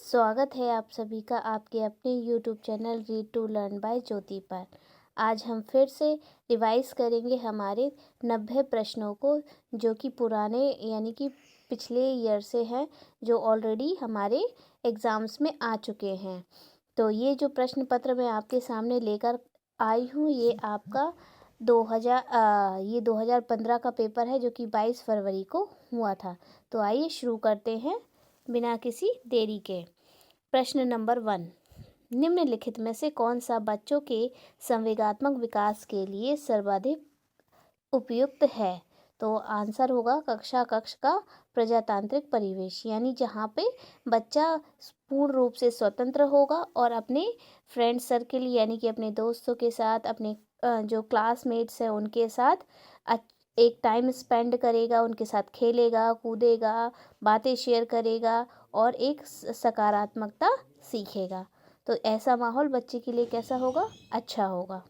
स्वागत है आप सभी का आपके अपने YouTube channel Read to Learn by Jyoti पर। आज हम फिर से रिवाइज करेंगे हमारे 90 प्रश्नों को, जो कि पुराने यानी कि पिछले ईयर से हैं, जो ऑलरेडी हमारे एग्ज़ाम्स में आ चुके हैं। तो ये जो प्रश्न पत्र मैं आपके सामने लेकर आई हूँ, ये आपका 2015 का पेपर है, जो कि 22 फरवरी को हुआ था। तो आइए शुरू करते हैं बिना किसी देरी के। प्रश्न नंबर 1, निम्नलिखित में से कौन सा बच्चों के संवेगात्मक विकास के लिए सर्वाधिक उपयुक्त है? तो आंसर होगा कक्ष का प्रजातांत्रिक परिवेश, यानी जहाँ पे बच्चा पूर्ण रूप से स्वतंत्र होगा और अपने फ्रेंड सर्किल यानी कि अपने दोस्तों के साथ, अपने जो क्लासमेट्स हैं उनके साथ एक टाइम स्पेंड करेगा, उनके साथ खेलेगा, कूदेगा, बातें शेयर करेगा और एक सकारात्मकता सीखेगा। तो ऐसा माहौल बच्चे के लिए कैसा होगा? अच्छा होगा।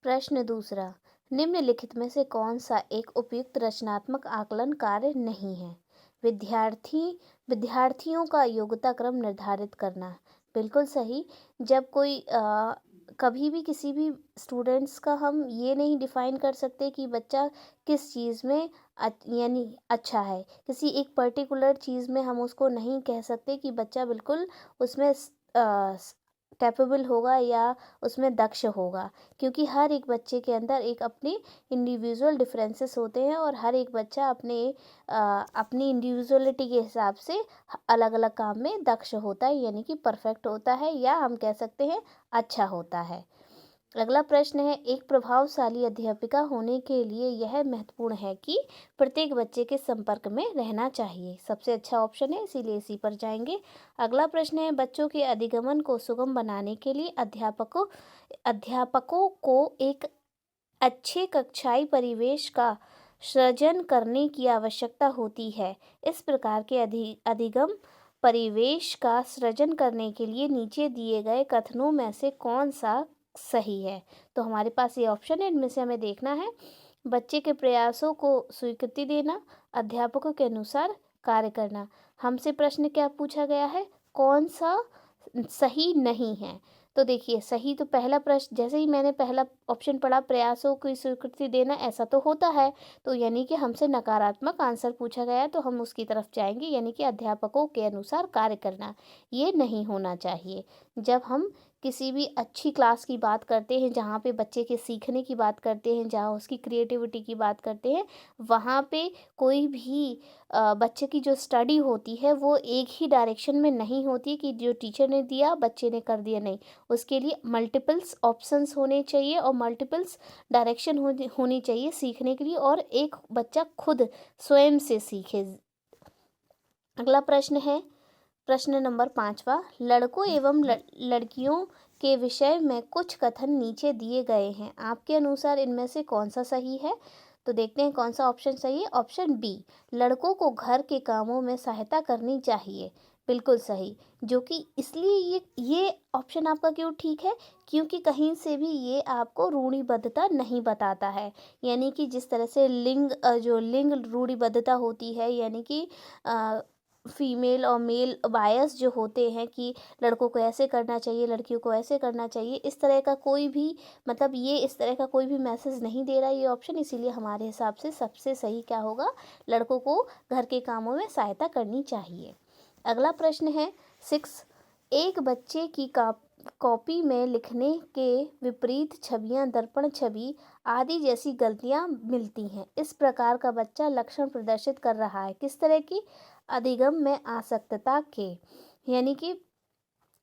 प्रश्न दूसरा, निम्नलिखित में से कौन सा एक उपयुक्त रचनात्मक आकलन कार्य नहीं है? विद्यार्थियों का योग्यता क्रम निर्धारित करना। बिल्कुल सही। जब कोई कभी भी किसी भी स्टूडेंट्स का हम ये नहीं डिफ़ाइन कर सकते कि बच्चा किस चीज़ में यानी अच्छा है। किसी एक पर्टिकुलर चीज़ में हम उसको नहीं कह सकते कि बच्चा बिल्कुल उसमें कैपेबल होगा या उसमें दक्ष होगा, क्योंकि हर एक बच्चे के अंदर एक अपने इंडिविजुअल डिफरेंसेस होते हैं और हर एक बच्चा अपनी इंडिविजुअलिटी के हिसाब से अलग अलग काम में दक्ष होता है, यानी कि परफेक्ट होता है, या हम कह सकते हैं अच्छा होता है। अगला प्रश्न है, एक प्रभावशाली अध्यापिका होने के लिए यह महत्वपूर्ण है कि प्रत्येक बच्चे के संपर्क में रहना चाहिए। सबसे अच्छा ऑप्शन है, इसीलिए इसी पर जाएंगे। अगला प्रश्न है, बच्चों के अधिगमन को सुगम बनाने के लिए अध्यापकों को एक अच्छे कक्षाई परिवेश का सृजन करने की आवश्यकता होती है। इस प्रकार के अधिगम परिवेश का सृजन करने के लिए नीचे दिए गए कथनों में से कौन सा सही है? तो हमारे पास ये ऑप्शन है, इनमें से हमें देखना है। बच्चे के प्रयासों को स्वीकृति देना, अध्यापकों के अनुसार कार्य करना। हमसे प्रश्न क्या पूछा गया है? कौन सा सही नहीं है? तो देखिए, सही तो पहला प्रश्न, जैसे ही मैंने पहला ऑप्शन पढ़ा, प्रयासों की स्वीकृति देना, ऐसा तो होता है। तो यानी कि हमसे नकारात्मक आंसर पूछा गया है, तो हम उसकी तरफ जाएंगे, यानी कि अध्यापकों के अनुसार कार्य करना। ये नहीं होना चाहिए। जब हम किसी भी अच्छी क्लास की बात करते हैं, जहाँ पे बच्चे के सीखने की बात करते हैं, जहाँ उसकी क्रिएटिविटी की बात करते हैं, वहाँ पे कोई भी बच्चे की जो स्टडी होती है वो एक ही डायरेक्शन में नहीं होती कि जो टीचर ने दिया बच्चे ने कर दिया। नहीं, उसके लिए मल्टीपल्स ऑप्शंस होने चाहिए और मल्टीपल्स डायरेक्शन होनी चाहिए सीखने के लिए, और एक बच्चा खुद स्वयं से सीखे। अगला प्रश्न है, प्रश्न नंबर 5वां, लड़कों एवं लड़कियों के विषय में कुछ कथन नीचे दिए गए हैं। आपके अनुसार इनमें से कौन सा सही है? तो देखते हैं कौन सा ऑप्शन सही है। ऑप्शन बी, लड़कों को घर के कामों में सहायता करनी चाहिए। बिल्कुल सही। जो कि इसलिए ये ऑप्शन आपका क्यों ठीक है? क्योंकि कहीं से भी ये आपको रूढ़िबद्धता नहीं बताता है। यानी कि जिस तरह से जो लिंग रूढ़िबद्धता होती है, यानी कि फीमेल और मेल बायस जो होते हैं कि लड़कों को ऐसे करना चाहिए, लड़कियों को ऐसे करना चाहिए, इस तरह का कोई भी ये इस तरह का कोई भी मैसेज नहीं दे रहा ये ऑप्शन। इसीलिए हमारे हिसाब से सबसे सही क्या होगा? लड़कों को घर के कामों में सहायता करनी चाहिए। अगला प्रश्न है 6, एक बच्चे की कॉपी में लिखने के विपरीत छवियां, दर्पण छवि आदि जैसी गलतियां मिलती हैं। इस प्रकार का बच्चा लक्षण प्रदर्शित कर रहा है किस तरह की? अधिगम में आसक्तता के, यानी कि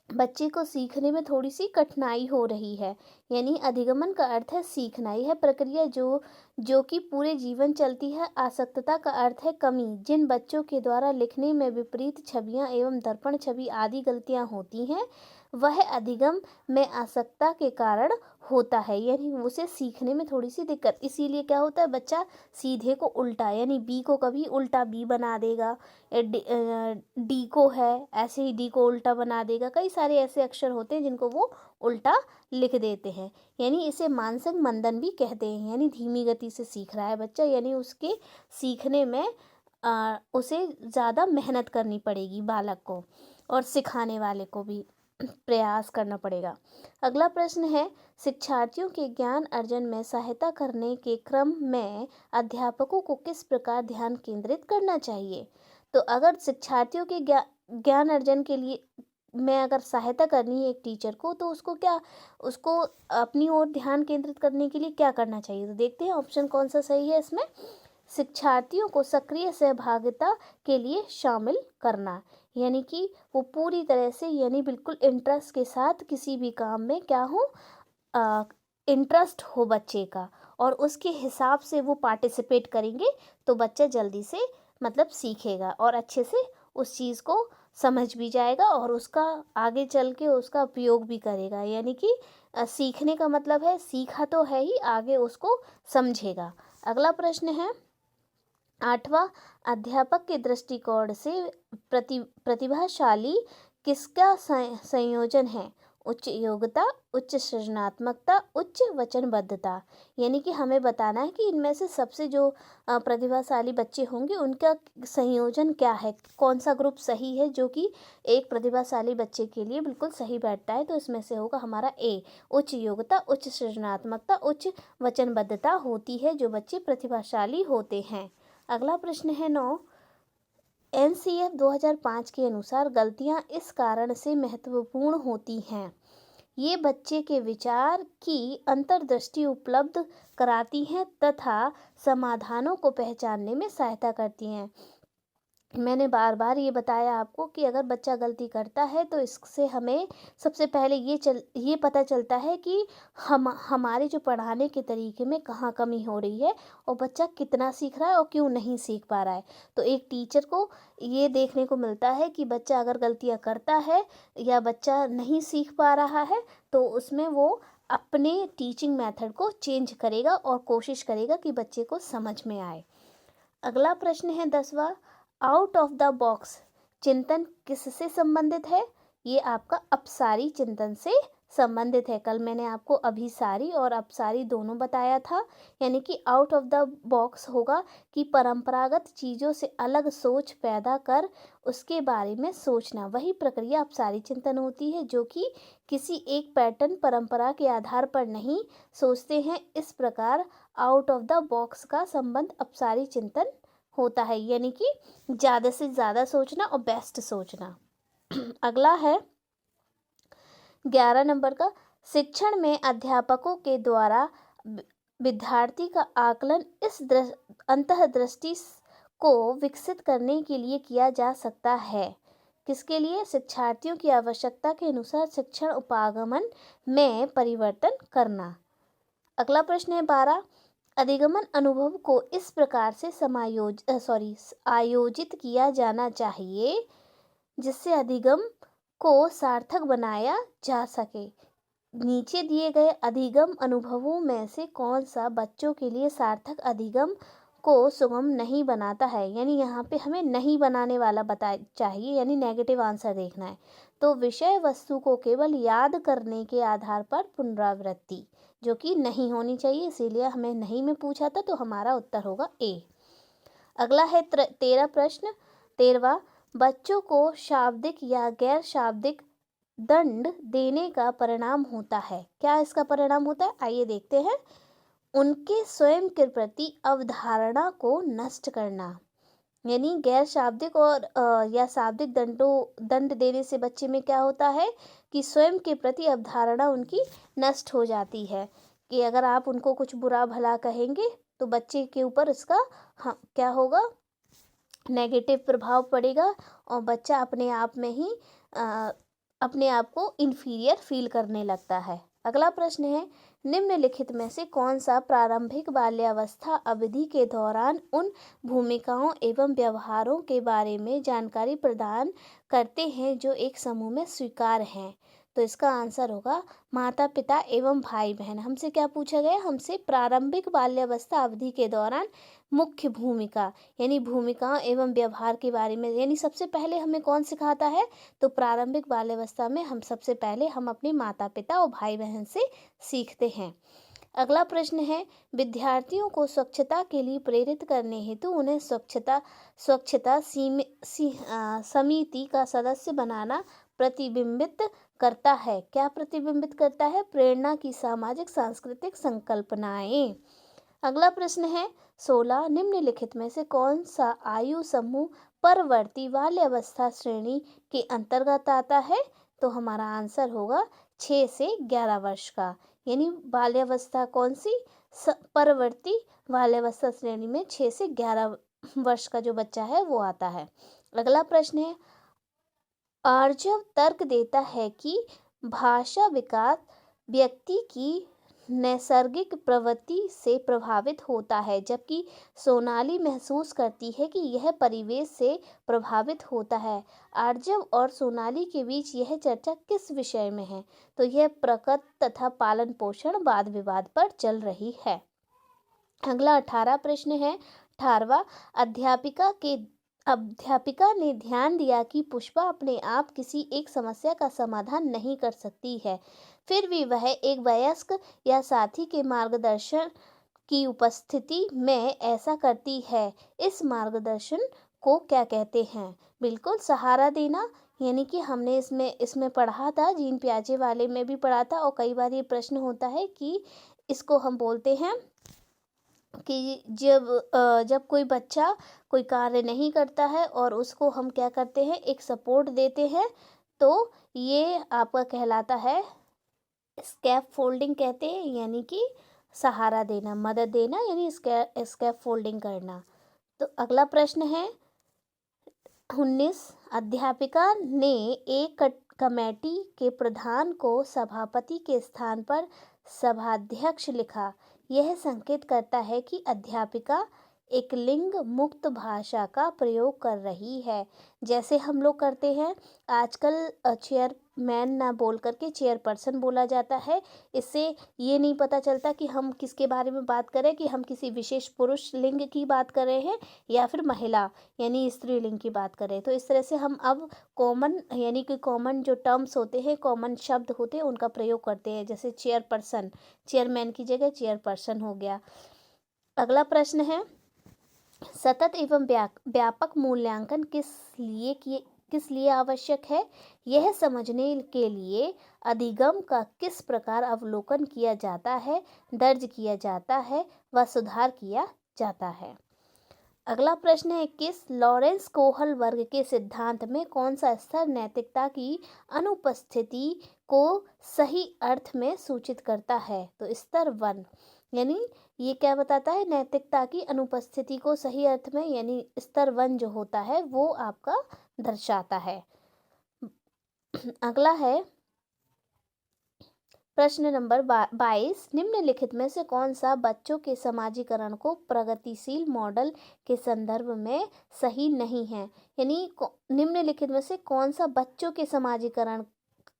बच्चे को सीखने में थोड़ी सी कठिनाई हो रही है। यानी अधिगमन का अर्थ है सीखना, यह प्रक्रिया जो कि पूरे जीवन चलती है। आसक्तता का अर्थ है कमी। जिन बच्चों के द्वारा लिखने में विपरीत छवियां एवं दर्पण छवि आदि गलतियां होती हैं, वह अधिगम में आसक्तता के कारण होता है, यानी उसे सीखने में थोड़ी सी दिक्कत। इसीलिए क्या होता है, बच्चा सीधे को उल्टा, यानी बी को कभी उल्टा बी बना देगा, डी को है ऐसे ही डी को उल्टा बना देगा। कई सारे ऐसे अक्षर होते हैं जिनको वो उल्टा लिख देते हैं। यानी इसे मानसिक मंदन भी कहते हैं, यानी धीमी गति से सीख रहा है बच्चा, यानी उसके सीखने में उसे ज़्यादा मेहनत करनी पड़ेगी बालक को, और सिखाने वाले को भी प्रयास करना पड़ेगा। अगला प्रश्न है, शिक्षार्थियों के ज्ञान अर्जन में सहायता करने के क्रम में अध्यापकों को किस प्रकार ध्यान केंद्रित करना चाहिए? तो अगर शिक्षार्थियों के ज्ञान अर्जन के लिए में अगर सहायता करनी है एक टीचर को, तो उसको अपनी ओर ध्यान केंद्रित करने के लिए क्या करना चाहिए? तो देखते हैं ऑप्शन कौन सा सही है इसमें। शिक्षार्थियों को सक्रिय सहभागिता के लिए शामिल करना, यानी कि वो पूरी तरह से, यानी बिल्कुल इंटरेस्ट के साथ किसी भी काम में क्या हो, इंटरेस्ट हो बच्चे का, और उसके हिसाब से वो पार्टिसिपेट करेंगे तो बच्चा जल्दी से मतलब सीखेगा और अच्छे से उस चीज़ को समझ भी जाएगा और उसका आगे चल के उसका उपयोग भी करेगा। यानी कि सीखने का मतलब है सीखा तो है ही, आगे उसको समझेगा। अगला प्रश्न है 8वां, अध्यापक के दृष्टिकोण से प्रतिभाशाली किसका संयोजन है? उच्च योग्यता, उच्च सृजनात्मकता, उच्च वचनबद्धता। यानी कि हमें बताना है कि इनमें से सबसे जो प्रतिभाशाली बच्चे होंगे उनका संयोजन क्या है, कौन सा ग्रुप सही है जो कि एक प्रतिभाशाली बच्चे के लिए बिल्कुल सही बैठता है। तो इसमें से होगा हमारा ए, उच्च योग्यता, उच्च सृजनात्मकता, उच्च वचनबद्धता होती है जो बच्चे प्रतिभाशाली होते हैं। अगला प्रश्न है 9, NCF 2005 के अनुसार गलतियां इस कारण से महत्वपूर्ण होती हैं, ये बच्चे के विचार की अंतर्दृष्टि उपलब्ध कराती हैं तथा समाधानों को पहचानने में सहायता करती हैं। मैंने बार बार ये बताया आपको कि अगर बच्चा गलती करता है तो इससे हमें सबसे पहले ये पता चलता है कि हमारे जो पढ़ाने के तरीके में कहाँ कमी हो रही है और बच्चा कितना सीख रहा है और क्यों नहीं सीख पा रहा है। तो एक टीचर को ये देखने को मिलता है कि बच्चा अगर गलतियाँ करता है या बच्चा नहीं सीख पा रहा है तो उसमें वो अपने टीचिंग मेथड को चेंज करेगा और कोशिश करेगा कि बच्चे को समझ में आए। अगला प्रश्न है 10वां, आउट ऑफ द बॉक्स चिंतन किससे संबंधित है? ये आपका अपसारी चिंतन से संबंधित है। कल मैंने आपको अभिसारी और अपसारी दोनों बताया था। यानी कि आउट ऑफ द बॉक्स होगा कि परंपरागत चीज़ों से अलग सोच पैदा कर उसके बारे में सोचना, वही प्रक्रिया अपसारी चिंतन होती है जो कि किसी एक पैटर्न परंपरा के आधार पर नहीं सोचते हैं। इस प्रकार आउट ऑफ द बॉक्स का संबंध अपसारी चिंतन होता है, यानी कि ज़्यादा से ज़्यादा सोचना और बेस्ट सोचना। अगला है 11 नंबर का, शिक्षण में अध्यापकों के द्वारा विद्यार्थी का आकलन इस अंतर्दृष्टि को विकसित करने के लिए किया जा सकता है। किसके लिए? शिक्षार्थियों की आवश्यकता के अनुसार शिक्षण उपागमन में परिवर्तन करना। अगला प्रश्न है 12, अधिगमन अनुभव को इस प्रकार से आयोजित किया जाना चाहिए जिससे अधिगम को सार्थक बनाया जा सके। नीचे दिए गए अधिगम अनुभवों में से कौन सा बच्चों के लिए सार्थक अधिगम को सुगम नहीं बनाता है? यानी यहाँ पे हमें नहीं बनाने वाला चाहिए, यानी नेगेटिव आंसर देखना है। तो विषय वस्तु को केवल याद करने के आधार पर पुनरावृत्ति, जो कि नहीं होनी चाहिए, इसीलिए हमें नहीं में पूछा था, तो हमारा उत्तर होगा ए। अगला है 13 प्रश्न, 13वां, बच्चों को शाब्दिक या गैर शाब्दिक दंड देने का परिणाम होता है। क्या इसका परिणाम होता है? आइए देखते हैं। उनके स्वयं के प्रति अवधारणा को नष्ट करना, यानी गैर शाब्दिक और या शाब्दिक दंड देने से बच्चे में क्या होता है कि स्वयं के प्रति अवधारणा उनकी नष्ट हो जाती है। कि अगर आप उनको कुछ बुरा भला कहेंगे तो बच्चे के ऊपर इसका क्या होगा, नेगेटिव प्रभाव पड़ेगा और बच्चा अपने आप में ही अपने आप को इन्फीरियर फील करने लगता है। अगला प्रश्न है, निम्नलिखित में से कौन सा प्रारंभिक बाल्यावस्था अवधि के दौरान उन भूमिकाओं एवं व्यवहारों के बारे में जानकारी प्रदान करते हैं जो एक समूह में स्वीकार्य हैं? तो इसका आंसर होगा माता पिता एवं भाई बहन। हमसे क्या पूछा गया? हमसे प्रारंभिक बाल्यावस्था अवधि के दौरान मुख्य भूमिका यानी भूमिकाओं एवं व्यवहार के बारे में, यानी सबसे पहले हमें कौन सिखाता है? तो प्रारंभिक बाल्यावस्था में हम सबसे पहले हम अपने माता पिता और भाई बहन से सीखते हैं। अगला प्रश्न है, विद्यार्थियों को स्वच्छता के लिए प्रेरित करने हेतु उन्हें स्वच्छता समिति का सदस्य बनाना प्रतिबिंबित करता है। क्या प्रतिबिंबित करता है? प्रेरणा की सामाजिक सांस्कृतिक संकल्पनाएं। अगला प्रश्न है 16, निम्नलिखित में से कौन सा आयु समूह परवर्ती बाल्यावस्था श्रेणी के अंतर्गत आता है? तो हमारा आंसर होगा 6 से 11 वर्ष का। यानी बाल्यावस्था कौन सी? परवर्ती बाल्यावस्था श्रेणी में 6 से 11 वर्ष का जो बच्चा है वो आता है। अगला प्रश्न है, आर्जव तर्क देता है कि भाषा विकास व्यक्ति की नैसर्गिक प्रवृत्ति से प्रभावित होता है, जबकि सोनाली महसूस करती है कि यह परिवेश से प्रभावित होता है। आर्जव और सोनाली के बीच यह चर्चा किस विषय में है? तो यह प्रकृति तथा पालन पोषण वाद विवाद पर चल रही है। अगला 18 प्रश्न है 18वां, अध्यापिका ने ध्यान दिया कि पुष्पा अपने आप किसी एक समस्या का समाधान नहीं कर सकती है, फिर भी वह एक वयस्क या साथी के मार्गदर्शन की उपस्थिति में ऐसा करती है। इस मार्गदर्शन को क्या कहते हैं? बिल्कुल सहारा देना। यानी कि हमने इसमें पढ़ा था, जीन पियाजे वाले में भी पढ़ा था, और कई बार ये प्रश्न होता है कि इसको हम बोलते हैं कि जब कोई बच्चा कोई कार्य नहीं करता है और उसको हम क्या करते हैं, एक सपोर्ट देते हैं, तो ये आपका कहलाता है स्कैफ फोल्डिंग कहते हैं। यानी कि सहारा देना, मदद देना, यानी स्कैफ फोल्डिंग करना। तो अगला प्रश्न है 19, अध्यापिका ने एक कमेटी के प्रधान को सभापति के स्थान पर सभाध्यक्ष लिखा। यह संकेत करता है कि अध्यापिका एक लिंग मुक्त भाषा का प्रयोग कर रही है, जैसे हम लोग करते हैं आजकल। चेयरमैन ना बोल करके चेयरपर्सन बोला जाता है। इससे ये नहीं पता चलता कि हम किसके बारे में बात करें, कि हम किसी विशेष पुरुष लिंग की बात कर रहे हैं या फिर महिला यानी स्त्रीलिंग की बात करें। तो इस तरह से हम अब कॉमन यानी कि कॉमन जो टर्म्स होते हैं, कॉमन शब्द होते हैं, उनका प्रयोग करते हैं। जैसे चेयरपर्सन, चेयरमैन की जगह चेयरपर्सन हो गया। अगला प्रश्न है, सतत एवं व्यापक मूल्यांकन किस लिए आवश्यक है? यह समझने के लिए अधिगम का किस प्रकार अवलोकन किया जाता है, दर्ज किया जाता है व सुधार किया जाता है। अगला प्रश्न है, किस लॉरेंस कोहल वर्ग के सिद्धांत में कौन सा स्तर नैतिकता की अनुपस्थिति को सही अर्थ में सूचित करता है? तो स्तर 1। यानी ये क्या बताता है? नैतिकता की अनुपस्थिति को सही अर्थ में, यानी स्तर 1 जो होता है वो आपका दर्शाता है। अगला है प्रश्न नंबर 22, निम्नलिखित में से कौन सा बच्चों के समाजीकरण को प्रगतिशील मॉडल के संदर्भ में सही नहीं है? यानी निम्नलिखित में से कौन सा बच्चों के समाजीकरण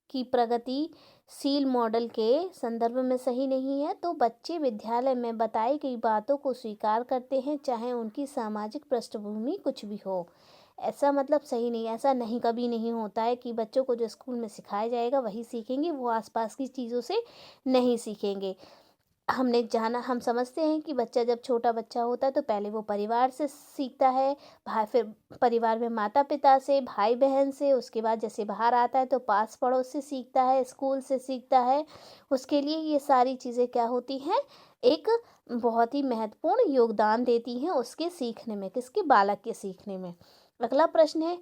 की प्रगतिशील मॉडल के संदर्भ में सही नहीं है? तो बच्चे विद्यालय में बताई गई बातों को स्वीकार करते हैं, चाहे उनकी सामाजिक पृष्ठभूमि कुछ भी हो। ऐसा मतलब सही नहीं, ऐसा नहीं कभी नहीं होता है कि बच्चों को जो स्कूल में सिखाया जाएगा वही सीखेंगे, वो आसपास की चीज़ों से नहीं सीखेंगे। हम समझते हैं कि बच्चा जब छोटा बच्चा होता है तो पहले वो परिवार से सीखता है, फिर परिवार में माता पिता से, भाई बहन से, उसके बाद जैसे बाहर आता है तो पास पड़ोस से सीखता है, स्कूल से सीखता है। उसके लिए ये सारी चीज़ें क्या होती हैं, एक बहुत ही महत्वपूर्ण योगदान देती हैं उसके सीखने में, किसके? बालक के सीखने में। अगला प्रश्न है,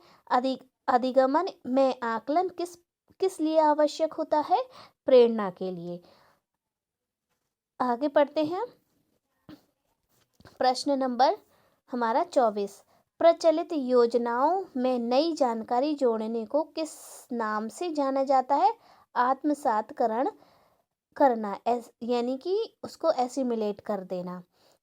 अधिगमन में आकलन किस लिए आवश्यक होता है? प्रेरणा के लिए। आगे पढ़ते हैं। प्रश्न नंबर हमारा 24, प्रचलित योजनाओं में नई जानकारी जोड़ने को किस नाम से जाना जाता है? आत्मसातकरण करना, यानी कि उसको एसिमिलेट कर देना।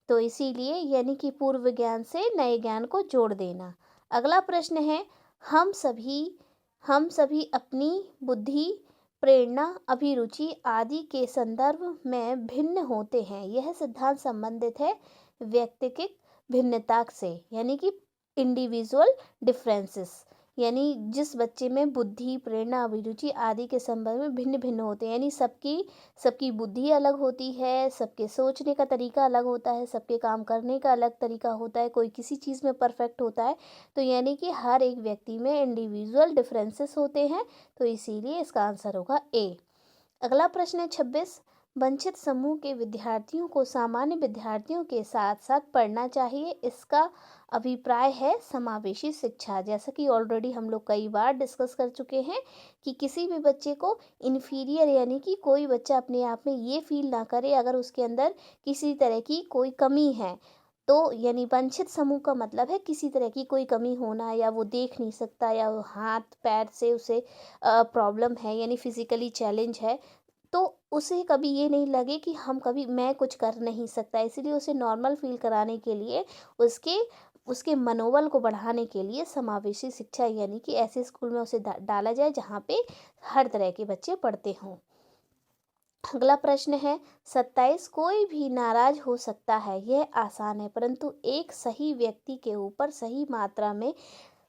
तो इसीलिए यानी कि पूर्व ज्ञान से नए ज्ञान को जोड़ देना। अगला प्रश्न है, हम सभी अपनी बुद्धि, प्रेरणा, अभिरुचि आदि के संदर्भ में भिन्न होते हैं। यह सिद्धांत संबंधित है व्यक्तिगत भिन्नता से, यानी कि इंडिविजुअल डिफरेंसेस। यानी जिस बच्चे में बुद्धि, प्रेरणा, अभिरुचि आदि के संबंध में भिन्न भिन्न होते हैं, यानी सबकी सबकी बुद्धि अलग होती है, सबके सोचने का तरीका अलग होता है, सबके काम करने का अलग तरीका होता है, कोई किसी चीज़ में परफेक्ट होता है। तो यानी कि हर एक व्यक्ति में इंडिविजुअल डिफरेंसेस होते हैं, तो इसीलिए इसका आंसर होगा ए। अगला प्रश्न है 26। वंचित समूह के विद्यार्थियों को सामान्य विद्यार्थियों के साथ साथ पढ़ना चाहिए, इसका अभिप्राय है समावेशी शिक्षा। जैसा कि ऑलरेडी हम लोग कई बार डिस्कस कर चुके हैं कि किसी भी बच्चे को इन्फीरियर, यानी कि कोई बच्चा अपने आप में ये फील ना करे अगर उसके अंदर किसी तरह की कोई कमी है। तो यानी वंचित समूह का मतलब है किसी तरह की कोई कमी होना, या वो देख नहीं सकता, या वो हाथ पैर से उसे प्रॉब्लम है, यानी फिजिकली चैलेंज है, तो उसे कभी ये नहीं लगे कि हम कभी मैं कुछ कर नहीं सकता। इसीलिए उसे नॉर्मल फील कराने के लिए, उसके उसके मनोबल को बढ़ाने के लिए समावेशी शिक्षा, यानी कि ऐसे स्कूल में उसे डाला जाए जहाँ पे हर तरह के बच्चे पढ़ते हों। अगला प्रश्न है 27। कोई भी नाराज हो सकता है, यह आसान है, परंतु एक सही व्यक्ति के ऊपर सही मात्रा में,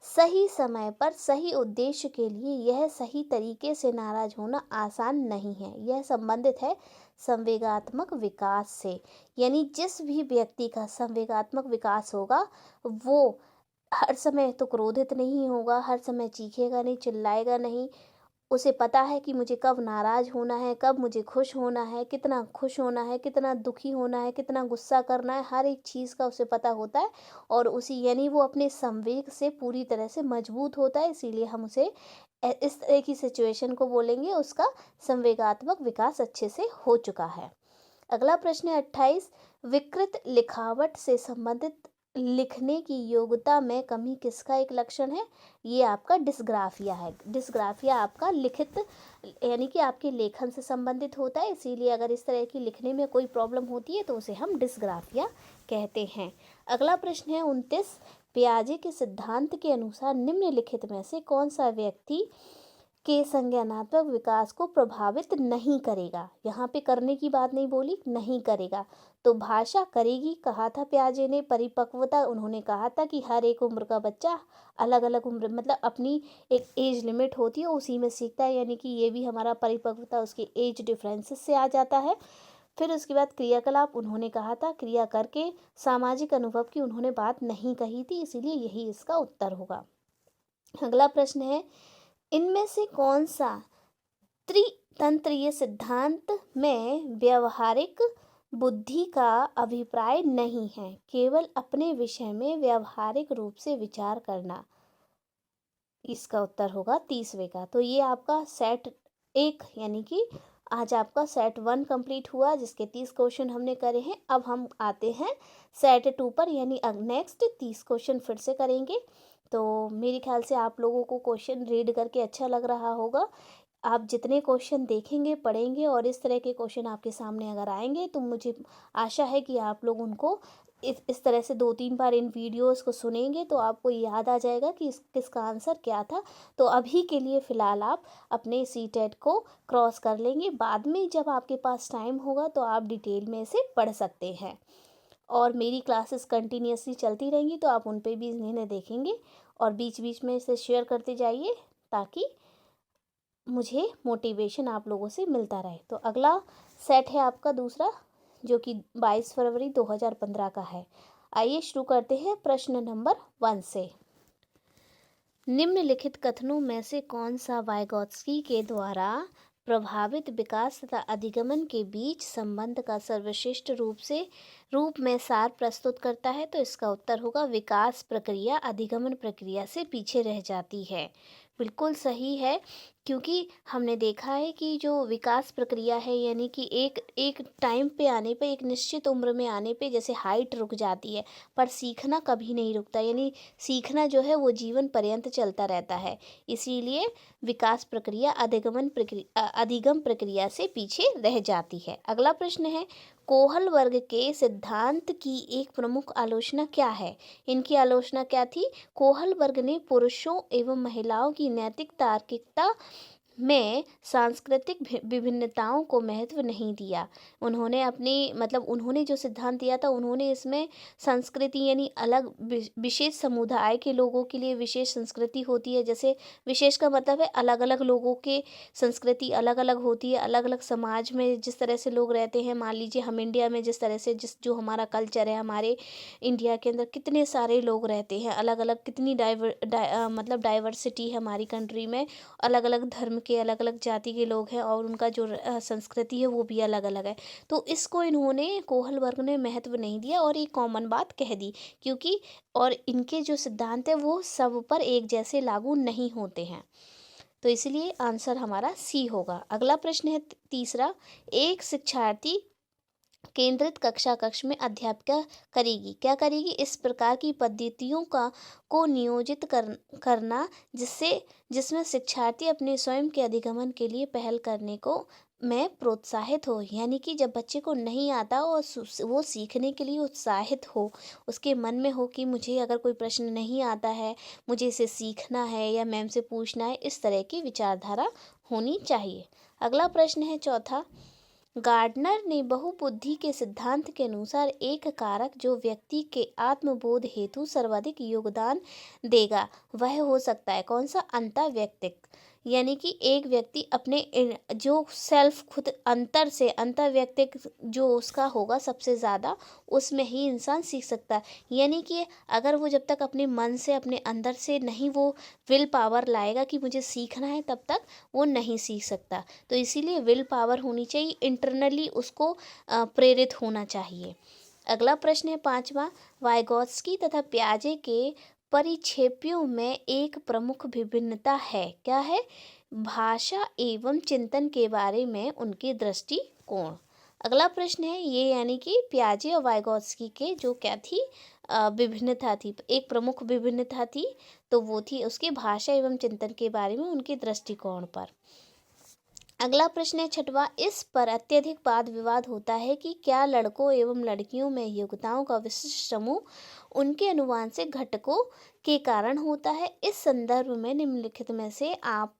सही समय पर, सही उद्देश्य के लिए यह सही तरीके से नाराज होना आसान नहीं है। यह संबंधित है संवेगात्मक विकास से। यानी जिस भी व्यक्ति का संवेगात्मक विकास होगा, वो हर समय तो क्रोधित नहीं होगा, हर समय चीखेगा नहीं, चिल्लाएगा नहीं। उसे पता है कि मुझे कब नाराज होना है, कब मुझे खुश होना है, कितना खुश होना है, कितना दुखी होना है, कितना गुस्सा करना है, हर एक चीज़ का उसे पता होता है। और उसी यानी वो अपने संवेग से पूरी तरह से मजबूत होता है, इसीलिए हम उसे इस तरह की सिचुएशन को बोलेंगे उसका संवेगात्मक विकास अच्छे से हो चुका है। अगला प्रश्न है 28। विकृत लिखावट से संबंधित लिखने की योग्यता में कमी किसका एक लक्षण है? ये आपका डिस्ग्राफिया है। डिस्ग्राफिया आपका लिखित, यानी कि आपके लेखन से संबंधित होता है, इसीलिए अगर इस तरह की लिखने में कोई प्रॉब्लम होती है तो उसे हम डिस्ग्राफिया कहते हैं। अगला प्रश्न है 29। पियाजे के सिद्धांत के अनुसार निम्नलिखित में से कौन सा व्यक्ति के संज्ञानात्मक विकास को प्रभावित नहीं करेगा? यहाँ पे करने की बात नहीं बोली, नहीं करेगा। तो भाषा करेगी कहा था पियाजे ने। परिपक्वता, उन्होंने कहा था कि हर एक उम्र का बच्चा अलग अलग उम्र, मतलब अपनी एक एज लिमिट होती है, उसी में सीखता है, यानी कि ये भी हमारा परिपक्वता उसके एज डिफरेंसेस से आ जाता है। फिर उसके बाद क्रियाकलाप, उन्होंने कहा था क्रिया करके। सामाजिक अनुभव की उन्होंने बात नहीं कही थी, इसीलिए यही इसका उत्तर होगा। अगला प्रश्न है इनमें से कौन सा त्रितंत्रीय सिद्धांत में व्यवहारिक बुद्धि का अभिप्राय नहीं है? केवल अपने विषय में व्यवहारिक रूप से विचार करना। इसका उत्तर होगा 30वें का। तो ये आपका सेट 1, यानी कि आज आपका सेट 1 कंप्लीट हुआ, जिसके 30 क्वेश्चन हमने करे हैं। अब हम आते हैं सेट 2 पर, यानी नेक्स्ट 30 क्वेश्चन फिर से करेंगे। तो मेरे ख्याल से आप लोगों को क्वेश्चन रीड करके अच्छा लग रहा होगा। आप जितने क्वेश्चन देखेंगे, पढ़ेंगे और इस तरह के क्वेश्चन आपके सामने अगर आएंगे तो मुझे आशा है कि आप लोग उनको इस तरह से 2-3 बार इन वीडियोस को सुनेंगे तो आपको याद आ जाएगा कि किसका आंसर क्या था। तो अभी के लिए फ़िलहाल आप अपने सीटेट को क्रॉस कर लेंगे, बाद में जब आपके पास टाइम होगा तो आप डिटेल में इसे पढ़ सकते हैं। और मेरी क्लासेस कंटिन्यूसली चलती रहेंगी, तो आप उन पे भी इन्हें देखेंगे और बीच बीच में इसे शेयर करते जाइए, ताकि मुझे मोटिवेशन आप लोगों से मिलता रहे। तो अगला सेट है आपका दूसरा, जो कि 22 फरवरी 2015 का है। आइए शुरू करते हैं प्रश्न नंबर 1 से। निम्नलिखित कथनों में से कौन सा वाइगोत्स्की के द्वारा प्रभावित विकास तथा अधिगमन के बीच संबंध का सर्वश्रेष्ठ रूप में सार प्रस्तुत करता है? तो इसका उत्तर होगा विकास प्रक्रिया अधिगमन प्रक्रिया से पीछे रह जाती है। बिल्कुल सही है, क्योंकि हमने देखा है कि जो विकास प्रक्रिया है, यानी कि एक टाइम पे आने पे, एक निश्चित उम्र में आने पे जैसे हाइट रुक जाती है, पर सीखना कभी नहीं रुकता, यानी सीखना जो है वो जीवन पर्यंत चलता रहता है। इसीलिए विकास प्रक्रिया अधिगम प्रक्रिया से पीछे रह जाती है। अगला प्रश्न है कोहल वर्ग के सिद्धांत की एक प्रमुख आलोचना क्या है? इनकी आलोचना क्या थी? कोहल वर्ग ने पुरुषों एवं महिलाओं की नैतिक तार्किकता में सांस्कृतिक विभिन्नताओं को महत्व नहीं दिया। उन्होंने उन्होंने जो सिद्धांत दिया था, उन्होंने इसमें संस्कृति यानी अलग विशेष समुदाय के लोगों के लिए विशेष संस्कृति होती है। जैसे विशेष का मतलब है अलग अलग लोगों के संस्कृति अलग अलग होती है, अलग अलग समाज में जिस तरह से लोग रहते हैं। मान लीजिए हम इंडिया में जिस तरह से जो हमारा कल्चर है, हमारे इंडिया के अंदर कितने सारे लोग रहते हैं, अलग अलग कितनी डाइवर्सिटी है हमारी कंट्री में। अलग अलग धर्म के, अलग अलग जाति के लोग हैं और उनका जो संस्कृति है वो भी अलग अलग है। तो इसको इन्होंने कोहल वर्ग ने महत्व नहीं दिया और एक कॉमन बात कह दी, क्योंकि और इनके जो सिद्धांत है वो सब पर एक जैसे लागू नहीं होते हैं। तो इसलिए आंसर हमारा सी होगा। अगला प्रश्न है तीसरा, एक शिक्षार्थी केंद्रित कक्ष में अध्यापिका करेगी, क्या करेगी? इस प्रकार की पद्धतियों को नियोजित करना जिसमें शिक्षार्थी अपने स्वयं के अधिगमन के लिए पहल करने को में प्रोत्साहित हो। यानी कि जब बच्चे को नहीं आता और वो सीखने के लिए उत्साहित हो, उसके मन में हो कि मुझे अगर कोई प्रश्न नहीं आता है, मुझे इसे सीखना है या मैम से पूछना है, इस तरह की विचारधारा होनी चाहिए। अगला प्रश्न है चौथा, गार्डनर ने बहुबुद्धि के सिद्धांत के अनुसार एक कारक जो व्यक्ति के आत्मबोध हेतु सर्वाधिक योगदान देगा वह हो सकता है कौन सा? अंतर्वैयक्तिक। यानी कि एक व्यक्ति अपने जो सेल्फ खुद अंतर्वैयक्तिक जो उसका होगा सबसे ज़्यादा, उसमें ही इंसान सीख सकता है। यानी कि अगर वो जब तक अपने मन से, अपने अंदर से नहीं वो विल पावर लाएगा कि मुझे सीखना है, तब तक वो नहीं सीख सकता। तो इसीलिए विल पावर होनी चाहिए, इंटरनली उसको प्रेरित होना चाहिए। अगला प्रश्न है पांचवा, वाइगोत्स्की तथा पियाजे के परिक्षेपियों में एक प्रमुख विभिन्नता है, क्या है? भाषा एवं चिंतन के बारे में उनकी दृष्टिकोण। अगला प्रश्न है ये, यानी कि पियाजे और वाइगोत्स्की के जो क्या थी विभिन्नता थी, एक प्रमुख विभिन्नता थी, तो वो थी उसकी भाषा एवं चिंतन के बारे में उनके दृष्टिकोण पर। अगला प्रश्न है छठवां, इस पर अत्यधिक वाद विवाद होता है कि क्या लड़कों एवं लड़कियों में योग्यताओं का विशिष्ट समूह उनके अनुवांशिक घटकों के कारण होता है। इस संदर्भ में निम्नलिखित में से आप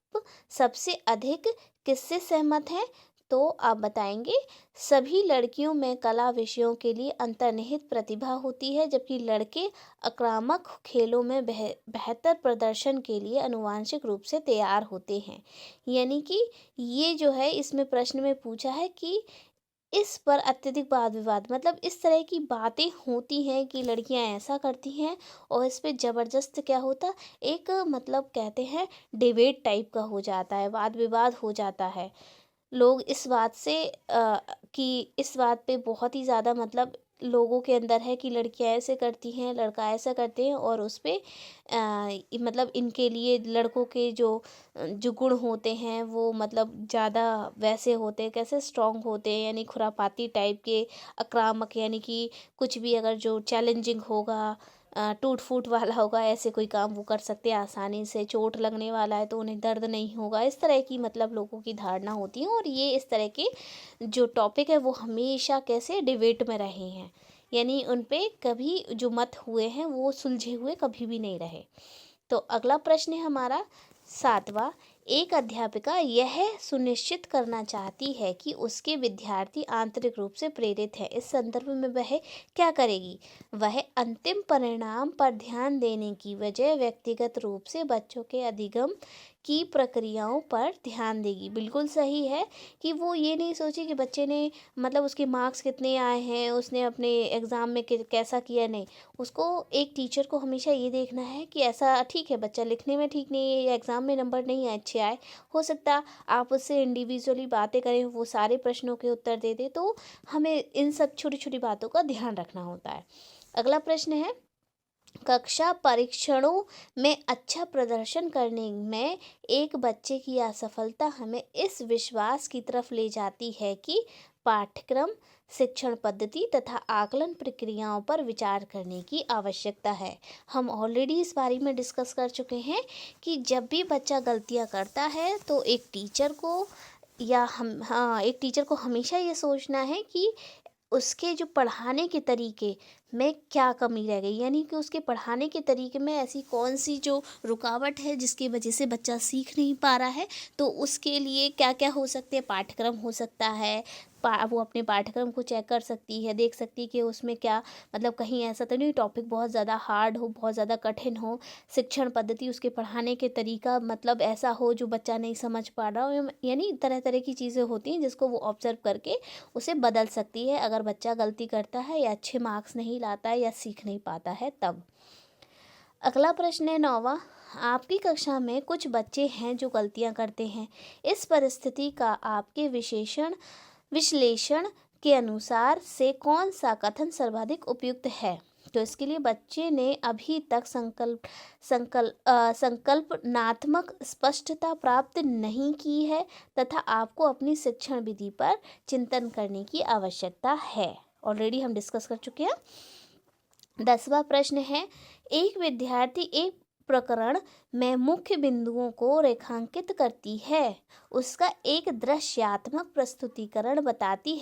सबसे अधिक किससे सहमत हैं? तो आप बताएंगे सभी लड़कियों में कला विषयों के लिए अंतर्निहित प्रतिभा होती है, जबकि लड़के आक्रामक खेलों में बेहतर प्रदर्शन के लिए आनुवांशिक रूप से तैयार होते हैं। यानी कि ये जो है इसमें प्रश्न में पूछा है कि इस पर अत्यधिक वाद विवाद, मतलब इस तरह की बातें होती हैं कि लड़कियां ऐसा करती हैं और इस पे ज़बरदस्त क्या होता, एक मतलब कहते हैं डिबेट टाइप का हो जाता है, वाद विवाद हो जाता है। लोग इस बात से कि इस बात पे बहुत ही ज़्यादा मतलब लोगों के अंदर है कि लड़कियां ऐसे करती हैं, लड़का ऐसा करते हैं, और उस पे मतलब इनके लिए लड़कों के जो गुण होते हैं वो मतलब ज़्यादा वैसे होते हैं, कैसे स्ट्रॉन्ग होते हैं, यानी खुरापाती टाइप के, आक्रामक, यानी कि कुछ भी अगर जो चैलेंजिंग होगा, टूट फूट वाला होगा, ऐसे कोई काम वो कर सकते हैं आसानी से। चोट लगने वाला है तो उन्हें दर्द नहीं होगा, इस तरह की मतलब लोगों की धारणा होती है। और ये इस तरह के जो टॉपिक है वो हमेशा कैसे डिबेट में रहे हैं, यानी उन पे कभी जो मत हुए हैं वो सुलझे हुए कभी भी नहीं रहे। तो अगला प्रश्न है हमारा सातवां, एक अध्यापिका यह सुनिश्चित करना चाहती है कि उसके विद्यार्थी आंतरिक रूप से प्रेरित है। इस संदर्भ में वह क्या करेगी? वह अंतिम परिणाम पर ध्यान देने की बजाय व्यक्तिगत रूप से बच्चों के अधिगम की प्रक्रियाओं पर ध्यान देगी। बिल्कुल सही है कि वो ये नहीं सोचे कि बच्चे ने मतलब उसके मार्क्स कितने आए हैं, उसने अपने एग्ज़ाम में कैसा किया, नहीं। उसको एक टीचर को हमेशा ये देखना है कि ऐसा ठीक है बच्चा लिखने में ठीक नहीं है या एग्ज़ाम में नंबर नहीं अच्छे आए, हो सकता आप उससे इंडिविजुअली बातें करें, वो सारे प्रश्नों के उत्तर दे दे, तो हमें इन सब छोटी छोटी बातों का ध्यान रखना होता है। अगला प्रश्न है, कक्षा परीक्षणों में अच्छा प्रदर्शन करने में एक बच्चे की असफलता हमें इस विश्वास की तरफ ले जाती है कि पाठ्यक्रम, शिक्षण पद्धति तथा आकलन प्रक्रियाओं पर विचार करने की आवश्यकता है। हम ऑलरेडी इस बारे में डिस्कस कर चुके हैं कि जब भी बच्चा गलतियां करता है तो एक टीचर को एक टीचर को हमेशा ये सोचना है कि उसके जो पढ़ाने के तरीके में क्या कमी रह गई, यानी कि उसके पढ़ाने के तरीके में ऐसी कौन सी जो रुकावट है जिसकी वजह से बच्चा सीख नहीं पा रहा है। तो उसके लिए क्या क्या हो सकते हैं, पाठ्यक्रम हो सकता है, वो अपने पाठ्यक्रम को चेक कर सकती है, देख सकती है कि उसमें क्या मतलब कहीं ऐसा तो नहीं टॉपिक बहुत ज़्यादा हार्ड हो, बहुत ज़्यादा कठिन हो, शिक्षण पद्धति उसके पढ़ाने के तरीका मतलब ऐसा हो जो बच्चा नहीं समझ पा रहा हो, यानी तरह तरह की चीज़ें होती हैं जिसको वो ऑब्जर्व करके उसे बदल सकती है अगर बच्चा गलती करता है या अच्छे मार्क्स नहीं लाता है या सीख नहीं पाता है तब। अगला प्रश्न है 9वां, आपकी कक्षा में कुछ बच्चे हैं जो गलतियां करते हैं। इस परिस्थिति का आपके विश्लेषण के अनुसार से कौन सा कथन सर्वाधिक उपयुक्त है। तो इसके लिए बच्चे ने अभी तक संकल्पनात्मक स्पष्टता प्राप्त नहीं की है तथा आपको अपनी शिक्षण विधि पर चिंतन करने की आवश्यकता है। ऑलरेडी हम डिस्कस कर चुके हैं। 10वां प्रश्न है, एक विद्यार्थी एक प्रकरण में मुख्य बिंदुओं को रेखांकित करती है, उसका एक दृश्यात्मक प्रस्तुतिकरण बताती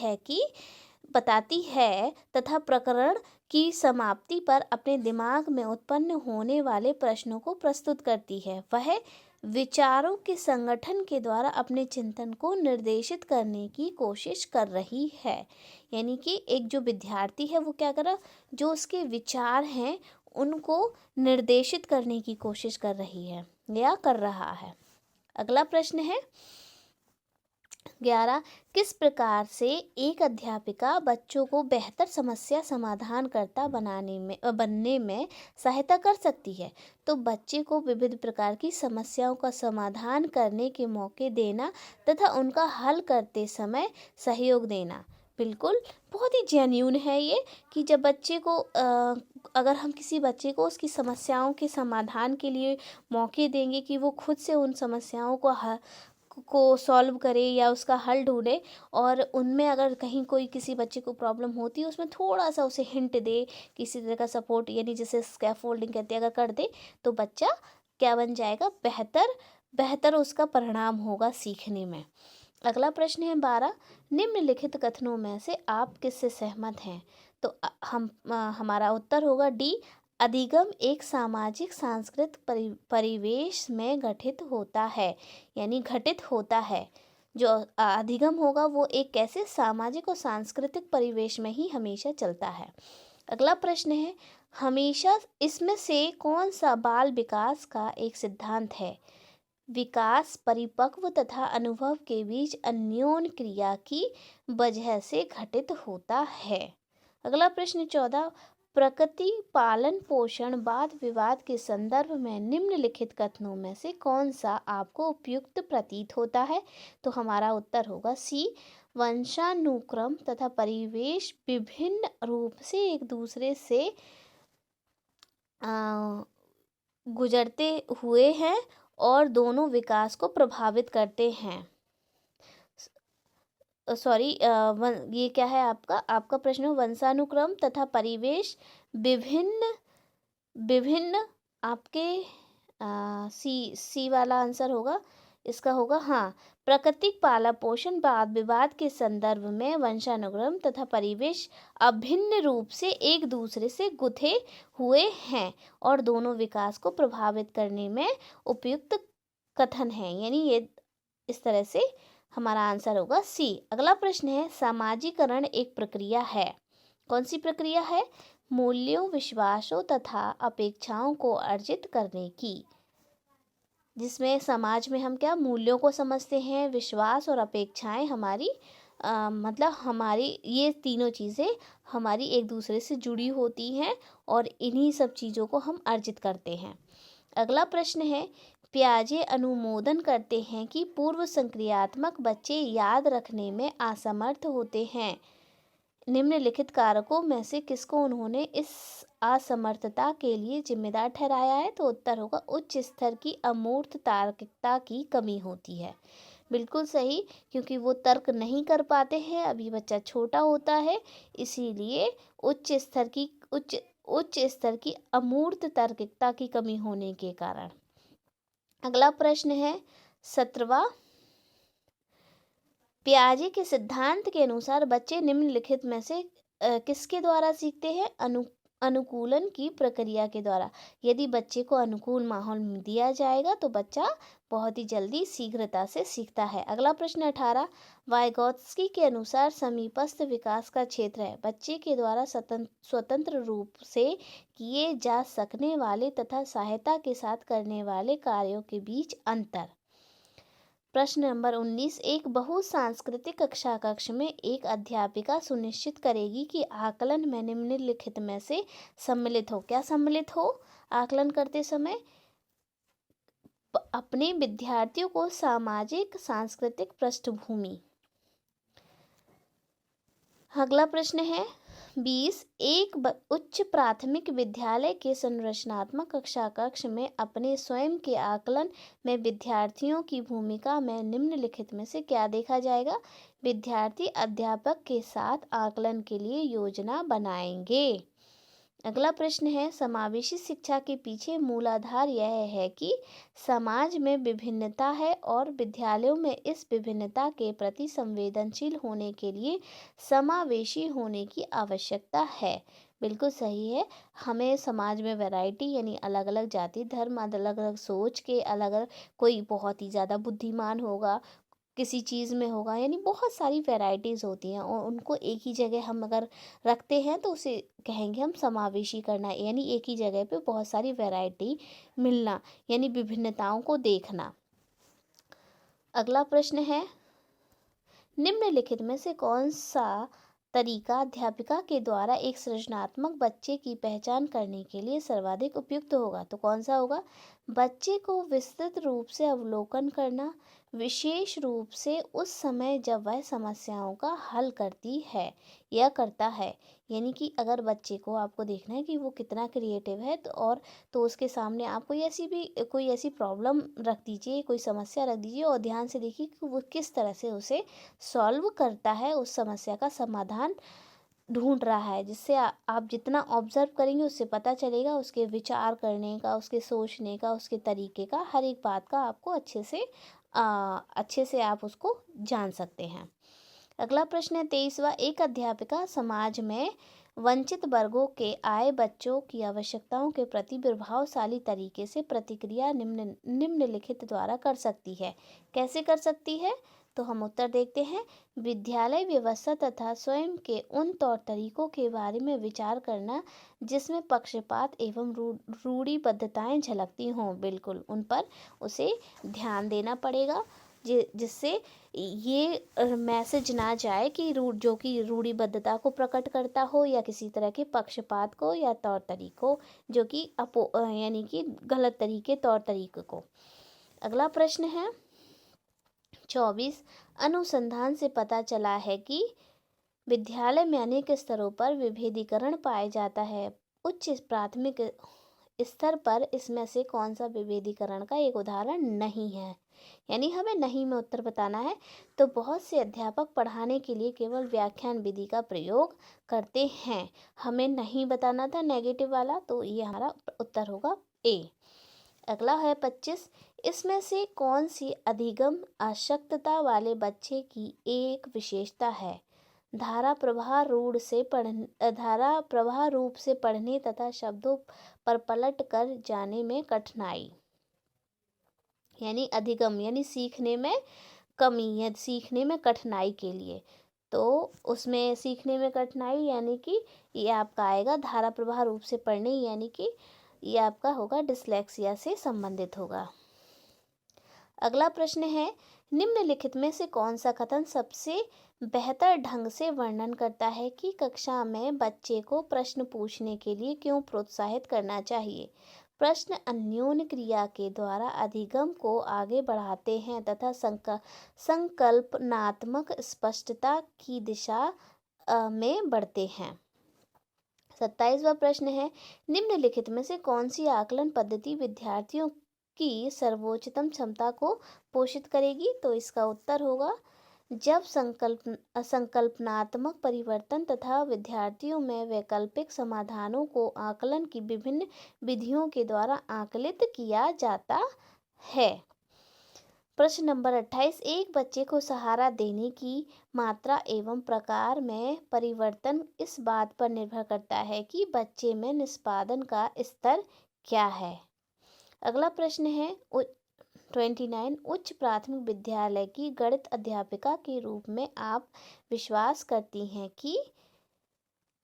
है तथा प्रकरण की समाप्ति पर अपने दिमाग में उत्पन्न होने वाले प्रश्नों को प्रस्तुत करती है। वह विचारों के संगठन के द्वारा अपने चिंतन को निर्देशित करने की कोशिश कर रही है। यानी कि एक जो विद्यार्थी है वो क्या कर रहा, जो उसके विचार हैं उनको निर्देशित करने की कोशिश कर रही है या कर रहा है। अगला प्रश्न है 11, किस प्रकार से एक अध्यापिका बच्चों को बेहतर समस्या समाधानकर्ता बनने में सहायता कर सकती है। तो बच्चे को विविध प्रकार की समस्याओं का समाधान करने के मौके देना तथा उनका हल करते समय सहयोग देना। बिल्कुल बहुत ही जेन्युइन है ये कि जब बच्चे को अगर हम किसी बच्चे को उसकी समस्याओं के समाधान के लिए मौके देंगे कि वो खुद से उन समस्याओं को सॉल्व करे या उसका हल ढूंढे, और उनमें अगर कहीं कोई किसी बच्चे को प्रॉब्लम होती है उसमें थोड़ा सा उसे हिंट दे, किसी तरह का सपोर्ट यानी जिसे स्कैफोल्डिंग कहते हैं, अगर कर दे तो बच्चा क्या बन जाएगा, बेहतर उसका परिणाम होगा सीखने में। अगला प्रश्न है 12, निम्नलिखित कथनों में से आप किससे सहमत हैं। तो हमारा उत्तर होगा डी, अधिगम एक सामाजिक सांस्कृतिक परिवेश में घटित होता है। जो अधिगम होगा वो एक कैसे सामाजिक और सांस्कृतिक परिवेश में ही हमेशा चलता है। अगला प्रश्न है, हमेशा इसमें से कौन सा बाल विकास का एक सिद्धांत है। विकास परिपक्व तथा अनुभव के बीच अन्योन्य क्रिया की वजह से घटित होता है। अगला प्रश्न 14, प्रकृति पालन पोषण वाद विवाद के संदर्भ में निम्नलिखित कथनों में से कौन सा आपको उपयुक्त प्रतीत होता है। तो हमारा उत्तर होगा सी, वंशानुक्रम तथा परिवेश विभिन्न रूप से एक दूसरे से गुजरते हुए हैं और दोनों विकास को प्रभावित करते हैं। ये क्या है आपका प्रश्न, वंशानुक्रम तथा परिवेश विभिन्न आपके सी वाला आंसर होगा, इसका होगा हाँ, प्राकृतिक पालन पोषण वाद विवाद के संदर्भ में वंशानुक्रम तथा परिवेश अभिन्न रूप से एक दूसरे से गुथे हुए हैं और दोनों विकास को प्रभावित करने में उपयुक्त कथन है। यानी ये इस तरह से हमारा आंसर होगा सी। अगला प्रश्न है, सामाजिकरण एक प्रक्रिया है। कौन सी प्रक्रिया है, मूल्यों विश्वासों तथा अपेक्षाओं को अर्जित करने की, जिसमें समाज में हम क्या मूल्यों को समझते हैं, विश्वास और अपेक्षाएं हमारी ये तीनों चीज़ें हमारी एक दूसरे से जुड़ी होती हैं और इन्हीं सब चीज़ों को हम अर्जित करते हैं। अगला प्रश्न है, पियाजे अनुमोदन करते हैं कि पूर्व संक्रियात्मक बच्चे याद रखने में असमर्थ होते हैं। निम्नलिखित कारकों में से किसको उन्होंने इस असमर्थता के लिए जिम्मेदार ठहराया है। तो उत्तर होगा उच्च स्तर की अमूर्त तार्किकता की कमी होती है। बिल्कुल सही, क्योंकि वो तर्क नहीं कर पाते हैं, अभी बच्चा छोटा होता है, इसीलिए उच्च स्तर की अमूर्त तार्किकता की कमी होने के कारण। अगला प्रश्न है 17वां, पियाजे के सिद्धांत के अनुसार बच्चे निम्नलिखित में से किसके द्वारा सीखते हैं, अनुकूलन की प्रक्रिया के द्वारा। यदि बच्चे को अनुकूल माहौल दिया जाएगा तो बच्चा बहुत ही जल्दी शीघ्रता से सीखता है। अगला प्रश्न 18, वाइगॉत्स्की के अनुसार समीपस्थ विकास का क्षेत्र है बच्चे के द्वारा स्वतंत्र रूप से किए जा सकने वाले तथा सहायता के साथ करने वाले कार्यों के बीच अंतर। प्रश्न नंबर 19, एक बहुसांस्कृतिक कक्षा कक्ष में एक अध्यापिका सुनिश्चित करेगी कि आकलन में निम्नलिखित में से सम्मिलित हो। क्या सम्मिलित हो? आकलन करते समय अपने विद्यार्थियों को सामाजिक सांस्कृतिक पृष्ठभूमि। अगला प्रश्न है 20, एक उच्च प्राथमिक विद्यालय के संरचनात्मक कक्षा कक्ष में अपने स्वयं के आकलन में विद्यार्थियों की भूमिका में निम्नलिखित में से क्या देखा जाएगा? विद्यार्थी अध्यापक के साथ आकलन के लिए योजना बनाएंगे। अगला प्रश्न है, समावेशी शिक्षा के पीछे मूलाधार यह है कि समाज में विभिन्नता है और विद्यालयों में इस विभिन्नता के प्रति संवेदनशील होने के लिए समावेशी होने की आवश्यकता है। बिल्कुल सही है। हमें समाज में वैरायटी यानी अलग अलग जाति धर्म, अलग अलग सोच के, अलग अलग, कोई बहुत ही ज़्यादा बुद्धिमान होगा, किसी चीज़ में होगा, यानी बहुत सारी वैरायटीज़ होती हैं और उनको एक ही जगह हम अगर रखते हैं तो उसे कहेंगे हम समावेशी करना, यानी एक ही जगह पे बहुत सारी वैरायटी मिलना, यानी विभिन्नताओं को देखना। अगला प्रश्न है, निम्नलिखित में से कौन सा तरीका अध्यापिका के द्वारा एक सृजनात्मक बच्चे की पहचान करने के लिए सर्वाधिक उपयुक्त होगा? तो कौन सा होगा? बच्चे को विस्तृत रूप से अवलोकन करना, विशेष रूप से उस समय जब वह समस्याओं का हल करती है या करता है। यानी कि अगर बच्चे को आपको देखना है कि वो कितना क्रिएटिव है तो उसके सामने आप कोई ऐसी प्रॉब्लम रख दीजिए, कोई समस्या रख दीजिए और ध्यान से देखिए कि वो किस तरह से उसे सॉल्व करता है, उस समस्या का समाधान ढूंढ रहा है। जिससे आप जितना ऑब्जर्व करेंगे उससे पता चलेगा उसके विचार करने का, उसके सोचने का, उसके तरीके का, हर एक बात का आपको अच्छे से आप उसको जान सकते हैं। अगला प्रश्न है 23वां, एक अध्यापिका समाज में वंचित वर्गों के आए बच्चों की आवश्यकताओं के प्रति प्रभावशाली तरीके से प्रतिक्रिया निम्नलिखित द्वारा कर सकती है। कैसे कर सकती है? तो हम उत्तर देखते हैं। विद्यालय व्यवस्था तथा स्वयं के उन तौर तरीकों के बारे में विचार करना जिसमें पक्षपात एवं रूढ़िबद्धताएं झलकती हों, बिल्कुल उन पर उसे ध्यान देना पड़ेगा, जिससे ये मैसेज ना जाए कि जो कि रूढ़िबद्धता को प्रकट करता हो या किसी तरह के पक्षपात को या तौर तरीकों जो कि यानी कि गलत तौर तरीके को। अगला प्रश्न है 24, अनुसंधान से पता चला है कि विद्यालय में अनेक स्तरों पर विभेदीकरण पाया जाता है। उच्च प्राथमिक स्तर पर इसमें से कौन सा विभेदीकरण का एक उदाहरण नहीं है? यानी हमें नहीं में उत्तर बताना है। तो बहुत से अध्यापक पढ़ाने के लिए केवल व्याख्यान विधि का प्रयोग करते हैं। हमें नहीं बताना था नेगेटिव वाला, तो ये हमारा उत्तर होगा ए। अगला है 25, इसमें से कौन सी अधिगम अशक्तता वाले बच्चे की एक विशेषता है? धारा प्रवाह रूप से पढ़ने तथा शब्दों पर पलट कर जाने में कठिनाई, यानी अधिगम यानी सीखने में कमी या सीखने में कठिनाई के लिए। तो उसमें सीखने में कठिनाई यानी कि ये आपका आएगा धारा प्रवाह रूप से पढ़ने, यानी कि ये आपका होगा डिसलेक्सिया से संबंधित होगा। अगला प्रश्न है, निम्नलिखित में से कौन सा कथन सबसे बेहतर ढंग से वर्णन करता है कि कक्षा में बच्चे को प्रश्न पूछने के लिए क्यों प्रोत्साहित करना चाहिए? प्रश्न अन्योन्य क्रिया के द्वारा अधिगम को आगे बढ़ाते हैं तथा संकल्पनात्मक स्पष्टता की दिशा में बढ़ते हैं। 27वां प्रश्न है, निम्नलिखित में से कौन सी आकलन पद्धति विद्यार्थियों की सर्वोच्चतम क्षमता को पोषित करेगी? तो इसका उत्तर होगा जब संकल्पनात्मक परिवर्तन तथा विद्यार्थियों में वैकल्पिक समाधानों को आकलन की विभिन्न विधियों के द्वारा आकलित किया जाता है। प्रश्न नंबर 28, एक बच्चे को सहारा देने की मात्रा एवं प्रकार में परिवर्तन इस बात पर निर्भर करता है कि बच्चे में निष्पादन का स्तर क्या है। अगला प्रश्न है 29, उच्च प्राथमिक विद्यालय की गणित अध्यापिका के रूप में आप विश्वास करती हैं कि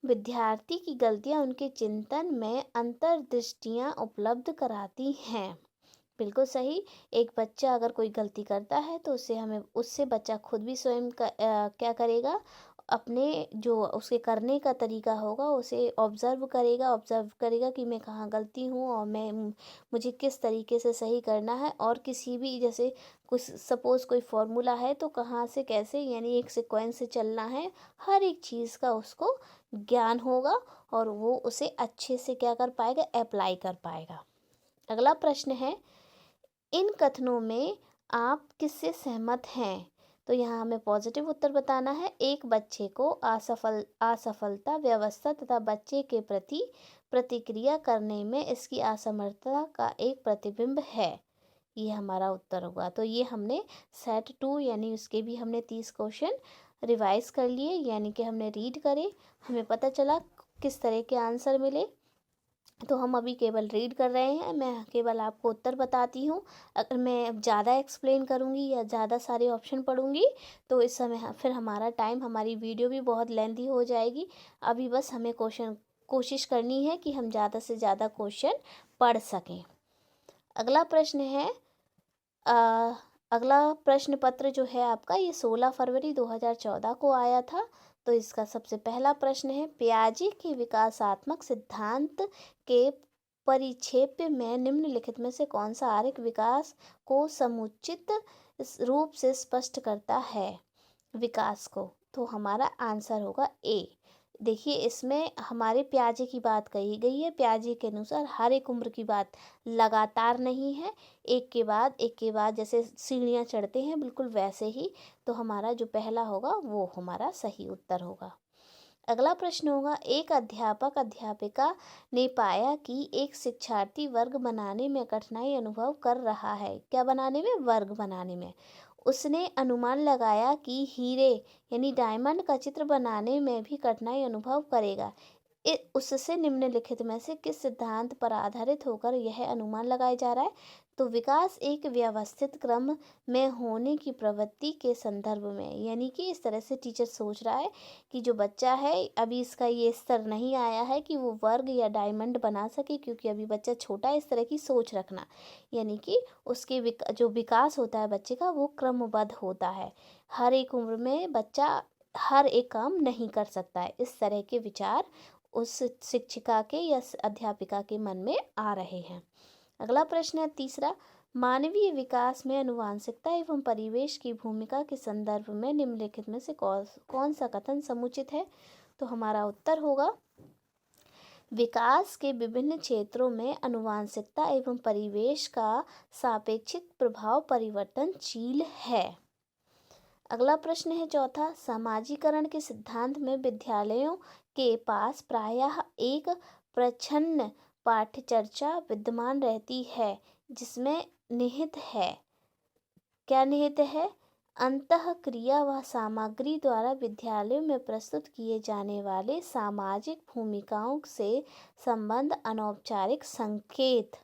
विद्यार्थी की गलतियां उनके चिंतन में अंतर्दृष्टियां उपलब्ध कराती हैं। बिल्कुल सही। एक बच्चा अगर कोई गलती करता है तो उससे बच्चा खुद भी स्वयं क्या करेगा, अपने जो उसके करने का तरीका होगा उसे ऑब्ज़र्व करेगा कि मैं कहाँ गलती हूँ और मुझे किस तरीके से सही करना है। और किसी भी जैसे कुछ सपोज़ कोई फॉर्मूला है तो कहाँ से कैसे, यानी एक सीक्वेंस से चलना है, हर एक चीज़ का उसको ज्ञान होगा और वो उसे अच्छे से क्या कर पाएगा, अप्लाई कर पाएगा। अगला प्रश्न है, इन कथनों में आप किससे सहमत हैं? तो यहाँ हमें पॉजिटिव उत्तर बताना है। एक बच्चे को असफलता व्यवस्था तथा बच्चे के प्रति प्रतिक्रिया करने में इसकी असमर्थता का एक प्रतिबिंब है, ये हमारा उत्तर होगा। तो ये हमने सेट 2 यानी उसके भी हमने 30 क्वेश्चन रिवाइज कर लिए, यानी कि हमने रीड करे, हमें पता चला किस तरह के आंसर मिले। तो हम अभी केवल रीड कर रहे हैं, मैं केवल आपको उत्तर बताती हूँ। अगर मैं ज़्यादा एक्सप्लेन करूँगी या ज़्यादा सारे ऑप्शन पढ़ूँगी तो इस समय फिर हमारी वीडियो भी बहुत लेंथी हो जाएगी। अभी बस हमें कोशिश करनी है कि हम ज़्यादा से ज़्यादा क्वेश्चन पढ़ सकें। अगला प्रश्न है, अगला प्रश्न पत्र जो है आपका, ये 16 फरवरी 2014 को आया था। तो इसका सबसे पहला प्रश्न है, पियाजे के विकासात्मक सिद्धांत के परिक्षेप में निम्नलिखित में से कौन सा आरेख विकास को समुचित रूप से स्पष्ट करता है विकास को? तो हमारा आंसर होगा ए। देखिए, इसमें हमारे पियाजे की बात कही गई है। पियाजे के अनुसार हर एक उम्र की बात लगातार नहीं है, एक के बाद जैसे सीढ़ियाँ चढ़ते हैं, बिल्कुल वैसे ही। तो हमारा जो पहला होगा वो हमारा सही उत्तर होगा। अगला प्रश्न होगा, एक अध्यापक अध्यापिका ने पाया कि एक शिक्षार्थी वर्ग बनाने में कठिनाई अनुभव कर रहा है। क्या बनाने में? वर्ग बनाने में। उसने अनुमान लगाया कि हीरे यानी डायमंड का चित्र बनाने में भी कठिनाई अनुभव करेगा। उससे निम्नलिखित में से किस सिद्धांत पर आधारित होकर यह अनुमान लगाया जा रहा है? तो विकास एक व्यवस्थित क्रम में होने की प्रवृत्ति के संदर्भ में, यानी कि इस तरह से टीचर सोच रहा है कि जो बच्चा है अभी इसका ये स्तर नहीं आया है कि वो वर्ग या डायमंड बना सके, क्योंकि अभी बच्चा छोटा है। इस तरह की सोच रखना, यानी कि उसके जो विकास होता है बच्चे का वो क्रमबद्ध होता है। हर एक उम्र में बच्चा हर एक काम नहीं कर सकता है। इस तरह के विचार उस शिक्षिका के या अध्यापिका के मन में आ रहे हैं। अगला प्रश्न है तीसरा, मानवीय विकास में आनुवंशिकता एवं परिवेश की भूमिका के संदर्भ में निम्नलिखित में से कौन सा कथन समुचित है? तो हमारा उत्तर होगा, विकास के विभिन्न क्षेत्रों में आनुवंशिकता एवं परिवेश का सापेक्षिक प्रभाव परिवर्तनशील है। अगला प्रश्न है चौथा, समाजीकरण के सिद्धांत में विद्यालयों के पास प्रायः एक प्रच्छन्न पाठ्यचर्या विद्यमान रहती है जिसमें निहित है, क्या निहित है? अंतःक्रिया व सामग्री द्वारा विद्यालयों में प्रस्तुत किए जाने वाले सामाजिक भूमिकाओं से संबंध अनौपचारिक संकेत।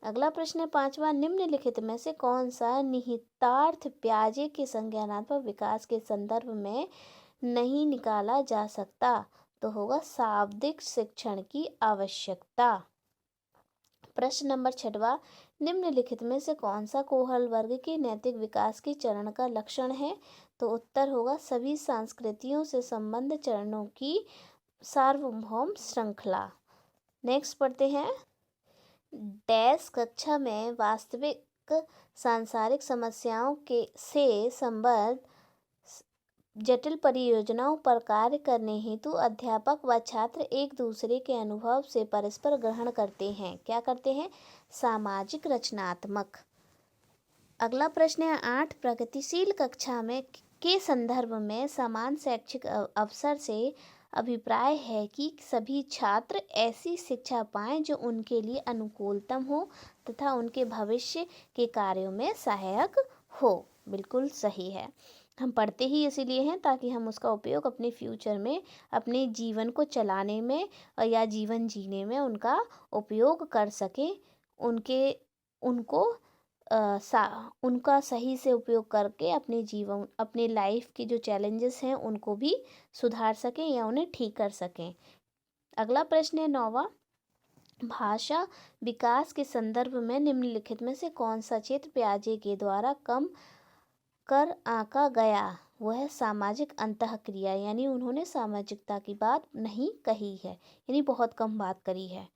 अगला प्रश्न है पांचवा, निम्नलिखित में से कौन सा निहितार्थ पियाजे के संज्ञानात्मक विकास के संदर्भ में नहीं निकाला जा सकता? तो होगा शाब्दिक शिक्षण की आवश्यकता। प्रश्न नंबर 6, निम्नलिखित में से कौन सा कोहल वर्ग के नैतिक विकास के चरण का लक्षण है? तो उत्तर होगा, सभी संस्कृतियों से संबंध चरणों की सार्वभौम श्रृंखला। नेक्स्ट पढ़ते हैं, डैश कक्षा में वास्तविक सांसारिक समस्याओं से संबद्ध जटिल परियोजनाओं पर कार्य करने हेतु अध्यापक व छात्र एक दूसरे के अनुभव से परस्पर ग्रहण करते हैं। क्या करते हैं? सामाजिक रचनात्मक। अगला प्रश्न है 8, प्रगतिशील कक्षा में के संदर्भ में समान शैक्षिक अवसर से अभिप्राय है कि सभी छात्र ऐसी शिक्षा पाएं जो उनके लिए अनुकूलतम हो तथा उनके भविष्य के कार्यों में सहायक हो। बिल्कुल सही है। हम पढ़ते ही इसीलिए हैं ताकि हम उसका उपयोग अपने फ्यूचर में, अपने जीवन को चलाने में या जीवन जीने में उनका उपयोग कर सकें। उनको उनका सही से उपयोग करके अपने जीवन, अपने लाइफ के जो चैलेंजेस हैं उनको भी सुधार सकें या उन्हें ठीक कर सकें। अगला प्रश्न है 9वां। भाषा विकास के संदर्भ में निम्नलिखित में से कौन सा क्षेत्र पियाजे के द्वारा कम कर आंका गया? वह है सामाजिक अंतःक्रिया, यानी उन्होंने सामाजिकता की बात नहीं कही है, यानी बहुत कम बात करी है।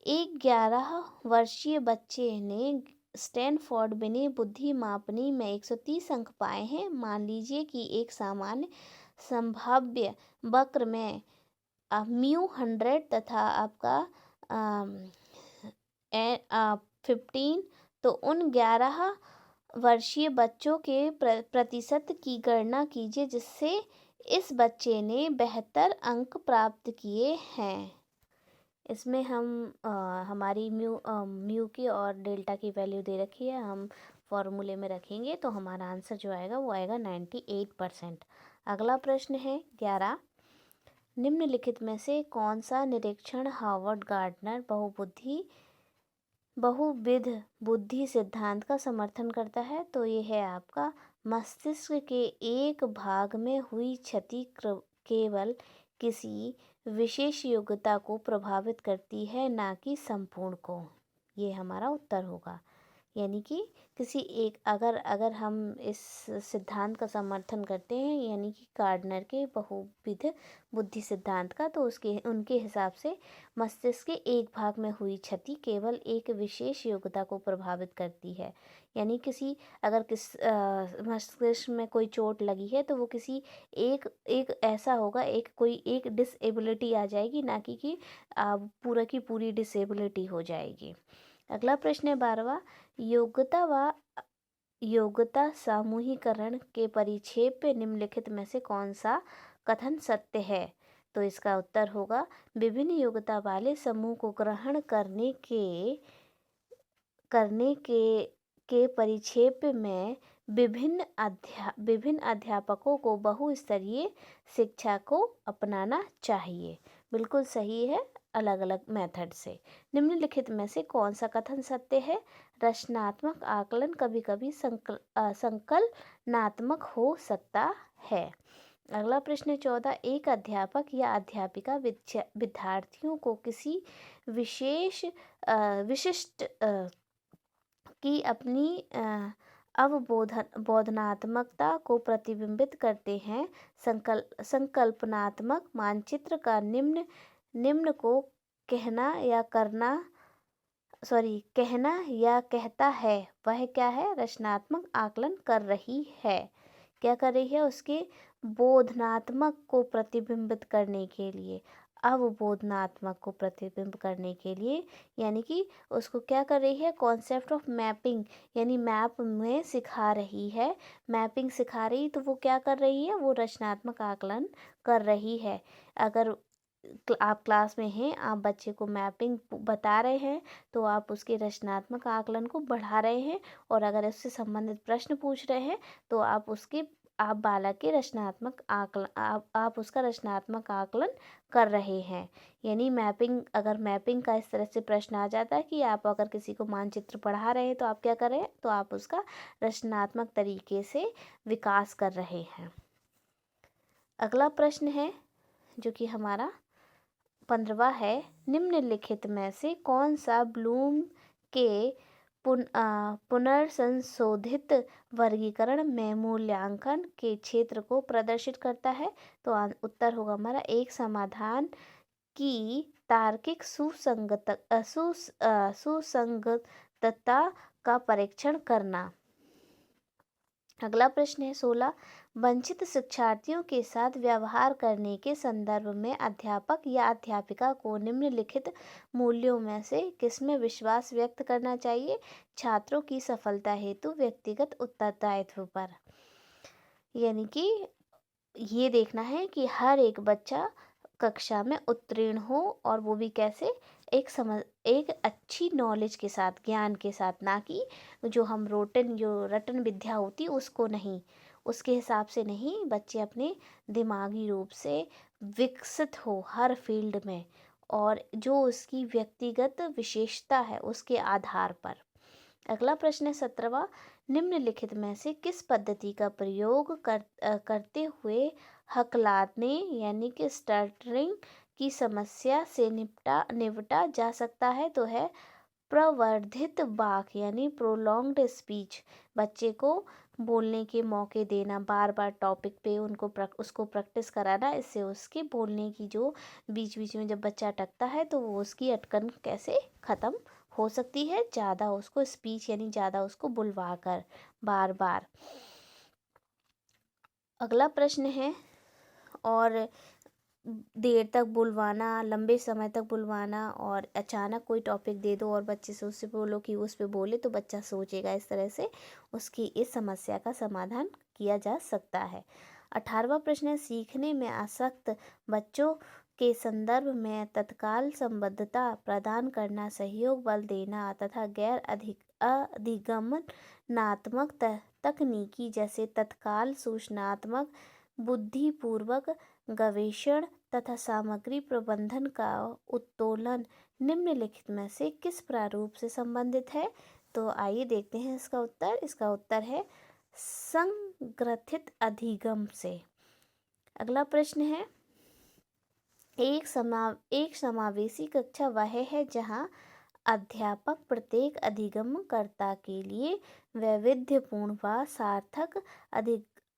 एक 11 वर्षीय बच्चे ने स्टैनफोर्ड बिना बुद्धि मापनी में 130 अंक पाए हैं। मान लीजिए कि एक सामान्य संभाव्य वक्र में म्यू 100 तथा आपका 15, तो उन 11 वर्षीय बच्चों के प्रतिशत की गणना कीजिए जिससे इस बच्चे ने बेहतर अंक प्राप्त किए हैं। इसमें हम हमारी म्यू की और डेल्टा की वैल्यू दे रखी है, हम फॉर्मूले में रखेंगे तो हमारा आंसर जो आएगा वो आएगा 98%। अगला प्रश्न है 11। निम्नलिखित में से कौन सा निरीक्षण हार्वर्ड गार्डनर बहुविध बुद्धि सिद्धांत का समर्थन करता है? तो ये है आपका मस्तिष्क के एक भाग में हुई क्षति केवल किसी विशेष योग्यता को प्रभावित करती है, ना कि संपूर्ण को। ये हमारा उत्तर होगा। यानी कि किसी एक अगर हम इस सिद्धांत का समर्थन करते हैं, यानी कि गार्डनर के बहुविध बुद्धि सिद्धांत का, तो उनके हिसाब से मस्तिष्क के एक भाग में हुई क्षति केवल एक विशेष योग्यता को प्रभावित करती है। यानी अगर मस्तिष्क में कोई चोट लगी है तो वो किसी एक ऐसा होगा, कोई एक डिसेबिलिटी आ जाएगी, ना कि पूरा की पूरी डिसेबिलिटी हो जाएगी। अगला प्रश्न है 12वां। योग्यता समूहीकरण के परिक्षेप पे निम्नलिखित में से कौन सा कथन सत्य है? तो इसका उत्तर होगा विभिन्न योग्यता वाले समूह को ग्रहण करने के परिक्षेप में विभिन्न अध्यापकों को बहुस्तरीय शिक्षा को अपनाना चाहिए। बिल्कुल सही है, अलग अलग मेथड से। निम्नलिखित में से कौन सा कथन सत्य है? रचनात्मक आकलन कभी कभी संकलनात्मक हो सकता है। अगला प्रश्न 14। एक अध्यापक या अध्यापिका विद्यार्थियों को किसी विशिष्ट की अपनी अवबोधनात्मकता को प्रतिबिंबित करते हैं। संकल्पनात्मक मानचित्र का निम्न को कहना या कहता है, वह क्या है? रचनात्मक आकलन कर रही है। क्या कर रही है? उसके बोधनात्मक को प्रतिबिंबित करने के लिए, अवबोधनात्मक को प्रतिबिंब करने के लिए, यानी कि उसको क्या कर रही है? कॉन्सेप्ट ऑफ मैपिंग, यानी मैप में सिखा रही है। मैपिंग सिखा रही, तो वो क्या कर रही है? वो रचनात्मक आकलन कर रही है। अगर आप क्लास में हैं, आप बच्चे को मैपिंग बता रहे हैं, तो आप उसके रचनात्मक आकलन को बढ़ा रहे हैं। और अगर उससे संबंधित प्रश्न पूछ रहे हैं तो आप बालक के रचनात्मक आकलन, आप उसका रचनात्मक आकलन कर रहे हैं। यानी अगर मैपिंग का इस तरह से प्रश्न आ जाता है कि आप अगर किसी को मानचित्र पढ़ा रहे हैं तो आप क्या कर रहे हैं? तो आप उसका रचनात्मक तरीके से विकास कर रहे हैं। अगला प्रश्न है जो कि हमारा 15वां है। निम्नलिखित में से कौन सा ब्लूम के पुनर्संशोधित वर्गीकरण में मूल्यांकन के क्षेत्र को प्रदर्शित करता है? तो उत्तर होगा हमारा एक समाधान की तार्किक सुसंगतता का परीक्षण करना। अगला प्रश्न है 16। वंचित शिक्षार्थियों के साथ व्यवहार करने के संदर्भ में अध्यापक या अध्यापिका को निम्नलिखित मूल्यों में से किसमें विश्वास व्यक्त करना चाहिए? छात्रों की सफलता हेतु व्यक्तिगत उत्तरदायित्व पर। यानी कि ये देखना है कि हर एक बच्चा कक्षा में उत्तीर्ण हो, और वो भी कैसे, एक अच्छी नॉलेज के साथ, ज्ञान के साथ, ना कि जो रटन विद्या होती है उसको नहीं, उसके हिसाब से नहीं। बच्चे अपने दिमागी रूप से विकसित हो हर फील्ड में, और जो उसकी व्यक्तिगत विशेषता है उसके आधार पर। अगला प्रश्न है 17वां, निम्नलिखित में से किस पद्धति का प्रयोग करते हुए हकलाने यानी कि स्टटरिंग की समस्या से निपटा जा सकता है? तो है प्रवर्धित वाक यानी प्रोलॉन्ग्ड स्पीच। बच्चे को बोलने के मौके देना, बार बार टॉपिक पे उसको प्रैक्टिस कराना, इससे उसके बोलने की जो बीच बीच में जब बच्चा अटकता है तो वो उसकी अटकन कैसे ख़त्म हो सकती है, ज़्यादा उसको स्पीच यानी ज़्यादा उसको बुलवा कर बार बार। अगला प्रश्न है, और देर तक बुलवाना, लंबे समय तक बुलवाना, और अचानक कोई टॉपिक दे दो और बच्चे से उससे बोलो कि उस पे बोले, तो बच्चा सोचेगा। इस तरह से उसकी इस समस्या का समाधान किया जा सकता है। 18वां प्रश्न है, सीखने में आसक्त बच्चों के संदर्भ में तत्काल संबद्धता प्रदान करना, सहयोग बल देना तथा गैर अधिगमनात्मक तकनीकी जैसे तत्काल सूचनात्मक बुद्धिपूर्वक गवेषण तथा सामग्री प्रबंधन का उत्तोलन निम्नलिखित में से किस प्रारूप से संबंधित है? तो आइए देखते हैं इसका उत्तर। इसका उत्तर है संग्रथित अधिगम से। अगला प्रश्न है, एक समावेशी कक्षा वह है जहां अध्यापक प्रत्येक अधिगमकर्ता के लिए वैविध्यपूर्ण व सार्थक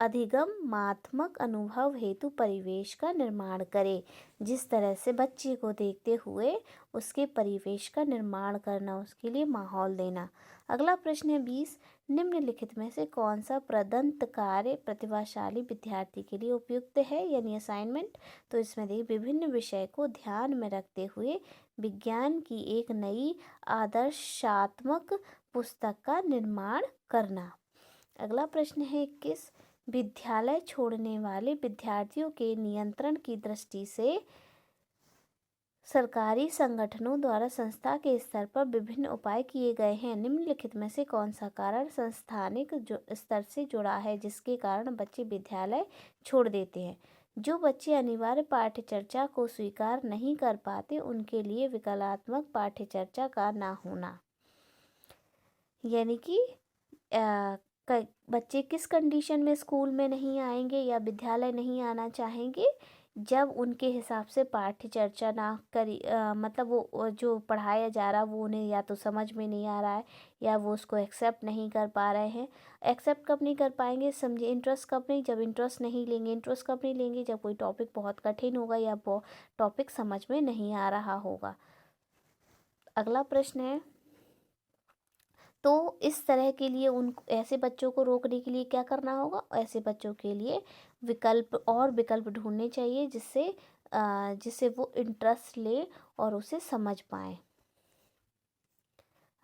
अधिगमात्मक अनुभव हेतु परिवेश का निर्माण करे। जिस तरह से बच्चे को देखते हुए उसके परिवेश का निर्माण करना, उसके लिए माहौल देना। अगला प्रश्न है 20, निम्नलिखित में से कौन सा प्रदत्त कार्य प्रतिभाशाली विद्यार्थी के लिए उपयुक्त है यानी असाइनमेंट? तो इसमें देखिए, विभिन्न विषय को ध्यान में रखते हुए विज्ञान की एक नई आदर्शात्मक पुस्तक का निर्माण करना। अगला प्रश्न है 21, विद्यालय छोड़ने वाले विद्यार्थियों के नियंत्रण की दृष्टि से सरकारी संगठनों द्वारा संस्था के स्तर पर विभिन्न उपाय किए गए हैं। निम्नलिखित में से कौन सा कारण संस्थानिक स्तर से जुड़ा है जिसके कारण बच्चे विद्यालय छोड़ देते हैं? जो बच्चे अनिवार्य पाठ्यचर्या को स्वीकार नहीं कर पाते उनके लिए विकल्पात्मक पाठ्यचर्या का ना होना, यानी कि बच्चे किस कंडीशन में स्कूल में नहीं आएंगे या विद्यालय नहीं आना चाहेंगे? जब उनके हिसाब से पाठ्यचर्या ना करी, मतलब वो जो पढ़ाया जा रहा वो उन्हें या तो समझ में नहीं आ रहा है या वो उसको एक्सेप्ट नहीं कर पा रहे हैं। एक्सेप्ट कब नहीं कर पाएंगे, समझे, इंटरेस्ट कब नहीं, जब इंटरेस्ट नहीं लेंगे। इंटरेस्ट कब नहीं लेंगे, जब कोई टॉपिक बहुत कठिन होगा या वो टॉपिक समझ में नहीं आ रहा होगा। अगला प्रश्न है, तो इस तरह के लिए ऐसे बच्चों को रोकने के लिए क्या करना होगा? ऐसे बच्चों के लिए विकल्प ढूंढने चाहिए जिससे वो इंटरेस्ट ले और उसे समझ पाए।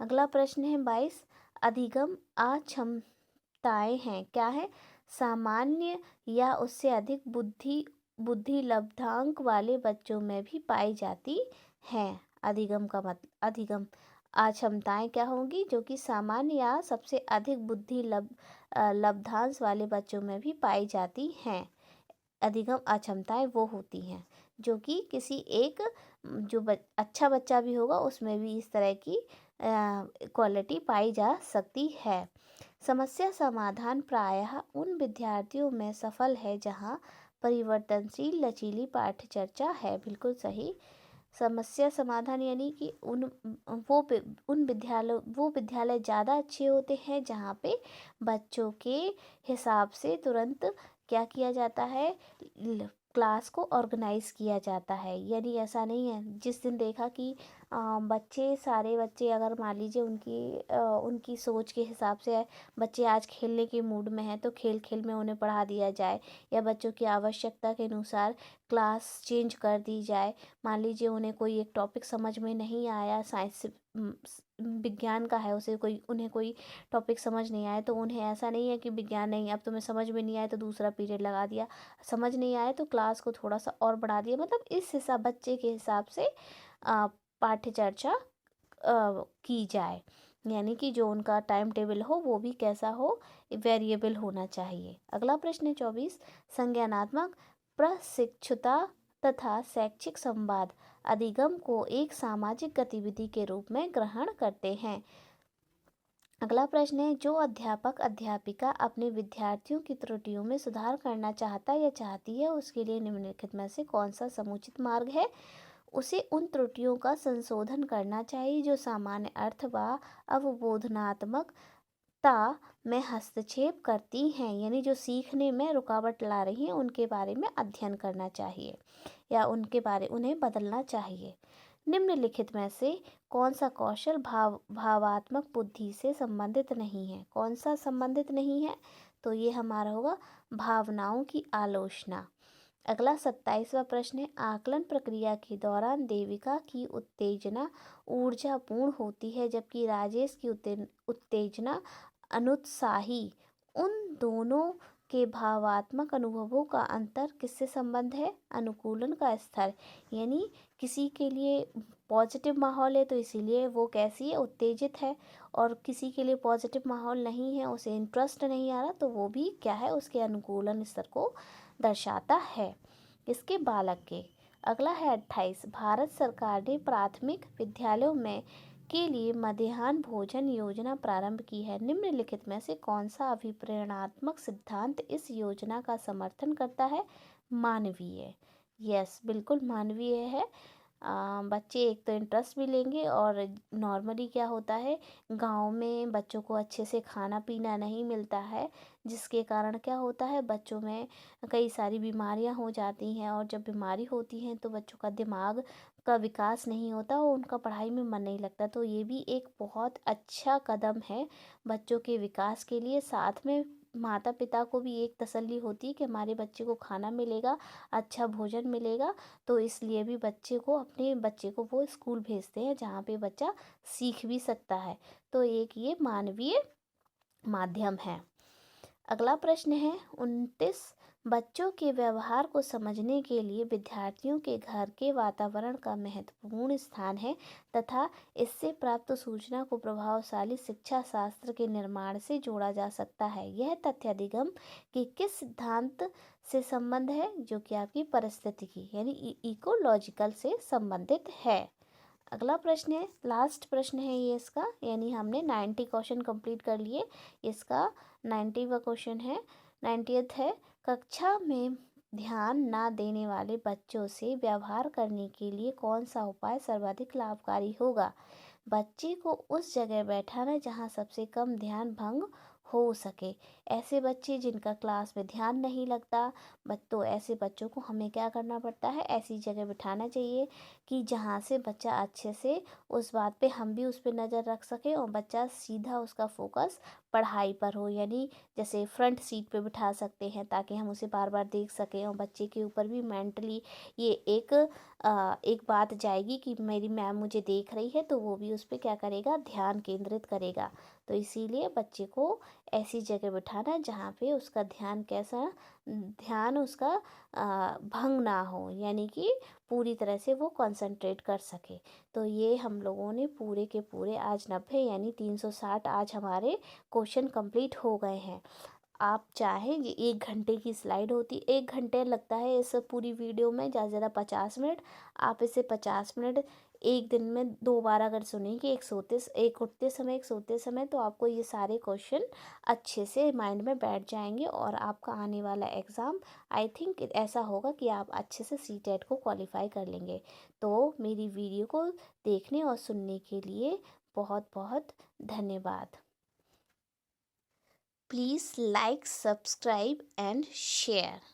अगला प्रश्न है 22, अधिगम अक्षमताएं हैं क्या है? सामान्य या उससे अधिक बुद्धि लब्धांक वाले बच्चों में भी पाई जाती हैं। अधिगम अक्षमताएं क्या होंगी? जो कि सामान्य या सबसे अधिक लब्धांश वाले बच्चों में भी पाई जाती हैं। अधिगम अक्षमताएं वो होती हैं जो कि किसी एक अच्छा बच्चा भी होगा उसमें भी इस तरह की क्वालिटी पाई जा सकती है। समस्या समाधान प्रायः उन विद्यार्थियों में सफल है जहां परिवर्तनशील लचीली पाठ्यचर्या है। बिल्कुल सही। समस्या समाधान यानी कि उन विद्यालय ज़्यादा अच्छे होते हैं जहाँ पे बच्चों के हिसाब से तुरंत क्या किया जाता है, क्लास को ऑर्गेनाइज किया जाता है। यानी ऐसा नहीं है जिस दिन देखा कि बच्चे सारे बच्चे अगर मान लीजिए उनकी सोच के हिसाब से बच्चे आज खेलने के मूड में हैं तो खेल खेल में उन्हें पढ़ा दिया जाए, या बच्चों की आवश्यकता के अनुसार क्लास चेंज कर दी जाए। मान लीजिए उन्हें कोई एक टॉपिक समझ में नहीं आया, साइंस विज्ञान का है, उन्हें कोई टॉपिक समझ नहीं आया, तो उन्हें ऐसा नहीं है कि विज्ञान नहीं, अब तुम्हें समझ में नहीं आया तो दूसरा पीरियड लगा दिया, समझ नहीं आया तो क्लास को थोड़ा सा और बढ़ा दिया। मतलब इस हिसाब बच्चे के हिसाब से पाठ्य चर्चा की जाए, यानी कि जो उनका टाइम टेबल हो वो भी कैसा हो, वेरिएबल होना चाहिए। अगला प्रश्न है 24, संज्ञानात्मक प्रशिक्षुता तथा शैक्षिक संवाद अधिगम को एक सामाजिक गतिविधि के रूप में ग्रहण करते हैं। अगला प्रश्न है, जो अध्यापक अध्यापिका अपने विद्यार्थियों की त्रुटियों में सुधार करना चाहता या चाहती है उसके लिए निम्नलिखित में से कौन सा समुचित मार्ग है। उसे उन त्रुटियों का संशोधन करना चाहिए जो सामान्य अर्थ व अवबोधनात्मकता में हस्तक्षेप करती हैं, यानी जो सीखने में रुकावट ला रही हैं उनके बारे में अध्ययन करना चाहिए या उन्हें बदलना चाहिए। निम्नलिखित में से कौन सा कौशल भावात्मक बुद्धि से संबंधित नहीं है। कौन सा संबंधित नहीं है, तो ये हमारा होगा भावनाओं की आलोचना। अगला 27वां प्रश्न है, आकलन प्रक्रिया के दौरान देविका की उत्तेजना ऊर्जापूर्ण होती है जबकि राजेश की उत्तेजना अनुत्साही। उन दोनों के भावात्मक अनुभवों का अंतर किससे संबंध है। अनुकूलन का स्तर, यानी किसी के लिए पॉजिटिव माहौल है तो इसीलिए वो कैसी है, उत्तेजित है, और किसी के लिए पॉजिटिव माहौल नहीं है, उसे इंटरेस्ट नहीं आ रहा, तो वो भी क्या है, उसके अनुकूलन स्तर को दर्शाता है। इसके बालक के। अगला है 28, भारत सरकार ने प्राथमिक विद्यालयों में के लिए मध्याह्न भोजन योजना प्रारंभ की है। निम्नलिखित में से कौन सा अभिप्रेरणात्मक सिद्धांत इस योजना का समर्थन करता है। मानवीय, यस बिल्कुल मानवीय है। बच्चे एक तो इंटरेस्ट भी लेंगे, और नॉर्मली क्या होता है, गांव में बच्चों को अच्छे से खाना पीना नहीं मिलता है, जिसके कारण क्या होता है, बच्चों में कई सारी बीमारियां हो जाती हैं, और जब बीमारी होती हैं तो बच्चों का दिमाग का विकास नहीं होता और उनका पढ़ाई में मन नहीं लगता। तो ये भी एक बहुत अच्छा कदम है बच्चों के विकास के लिए। साथ में माता पिता को भी एक तसल्ली होती है कि हमारे बच्चे को खाना मिलेगा, अच्छा भोजन मिलेगा, तो इसलिए भी अपने बच्चे को वो स्कूल भेजते हैं जहाँ पे बच्चा सीख भी सकता है। तो एक ये मानवीय माध्यम है। अगला प्रश्न है 29, बच्चों के व्यवहार को समझने के लिए विद्यार्थियों के घर के वातावरण का महत्वपूर्ण स्थान है तथा इससे प्राप्त सूचना को प्रभावशाली शिक्षा शास्त्र के निर्माण से जोड़ा जा सकता है। यह तथ्य अधिगम के किस सिद्धांत से संबंध है, जो कि आपकी परिस्थितिकी यानी इकोलॉजिकल से संबंधित है। अगला प्रश्न है, लास्ट प्रश्न है ये इसका, यानी हमने 90 क्वेश्चन कंप्लीट कर लिए। इसका 90वां क्वेश्चन है, 90th है, कक्षा में ध्यान ना देने वाले बच्चों से व्यवहार करने के लिए कौन सा उपाय सर्वाधिक लाभकारी होगा। बच्चे को उस जगह बैठाना जहाँ सबसे कम ध्यान भंग हो सके। ऐसे बच्चे जिनका क्लास में ध्यान नहीं लगता, तो ऐसे बच्चों को हमें क्या करना पड़ता है, ऐसी जगह बिठाना चाहिए कि जहाँ से बच्चा अच्छे से उस बात पे, हम भी उस पर नज़र रख सकें और बच्चा सीधा उसका फोकस पढ़ाई पर हो। यानी जैसे फ्रंट सीट पे बिठा सकते हैं ताकि हम उसे बार बार देख सकें, और बच्चे के ऊपर भी मेंटली ये एक बात जाएगी कि मेरी मैम मुझे देख रही है, तो वो भी उस पर क्या करेगा, ध्यान केंद्रित करेगा। तो इसीलिए बच्चे को ऐसी जगह बिठाना जहाँ पे उसका ध्यान उसका भंग ना हो, यानी कि पूरी तरह से वो कंसंट्रेट कर सके। तो ये हम लोगों ने पूरे के पूरे आज 90 यानी 360 आज हमारे क्वेश्चन कंप्लीट हो गए हैं। आप चाहें ये 1 घंटे की स्लाइड होती, 1 घंटे लगता है इस पूरी वीडियो में, ज़्यादा से ज़्यादा 50 मिनट। आप इसे 50 मिनट एक दिन में 2 बार अगर सुनेंगे, एक उठते समय एक सोते समय, तो आपको ये सारे क्वेश्चन अच्छे से माइंड में बैठ जाएंगे, और आपका आने वाला एग्ज़ाम आई थिंक ऐसा होगा कि आप अच्छे से सीटेट को क्वालिफाई कर लेंगे। तो मेरी वीडियो को देखने और सुनने के लिए बहुत बहुत धन्यवाद। Please like, subscribe and share.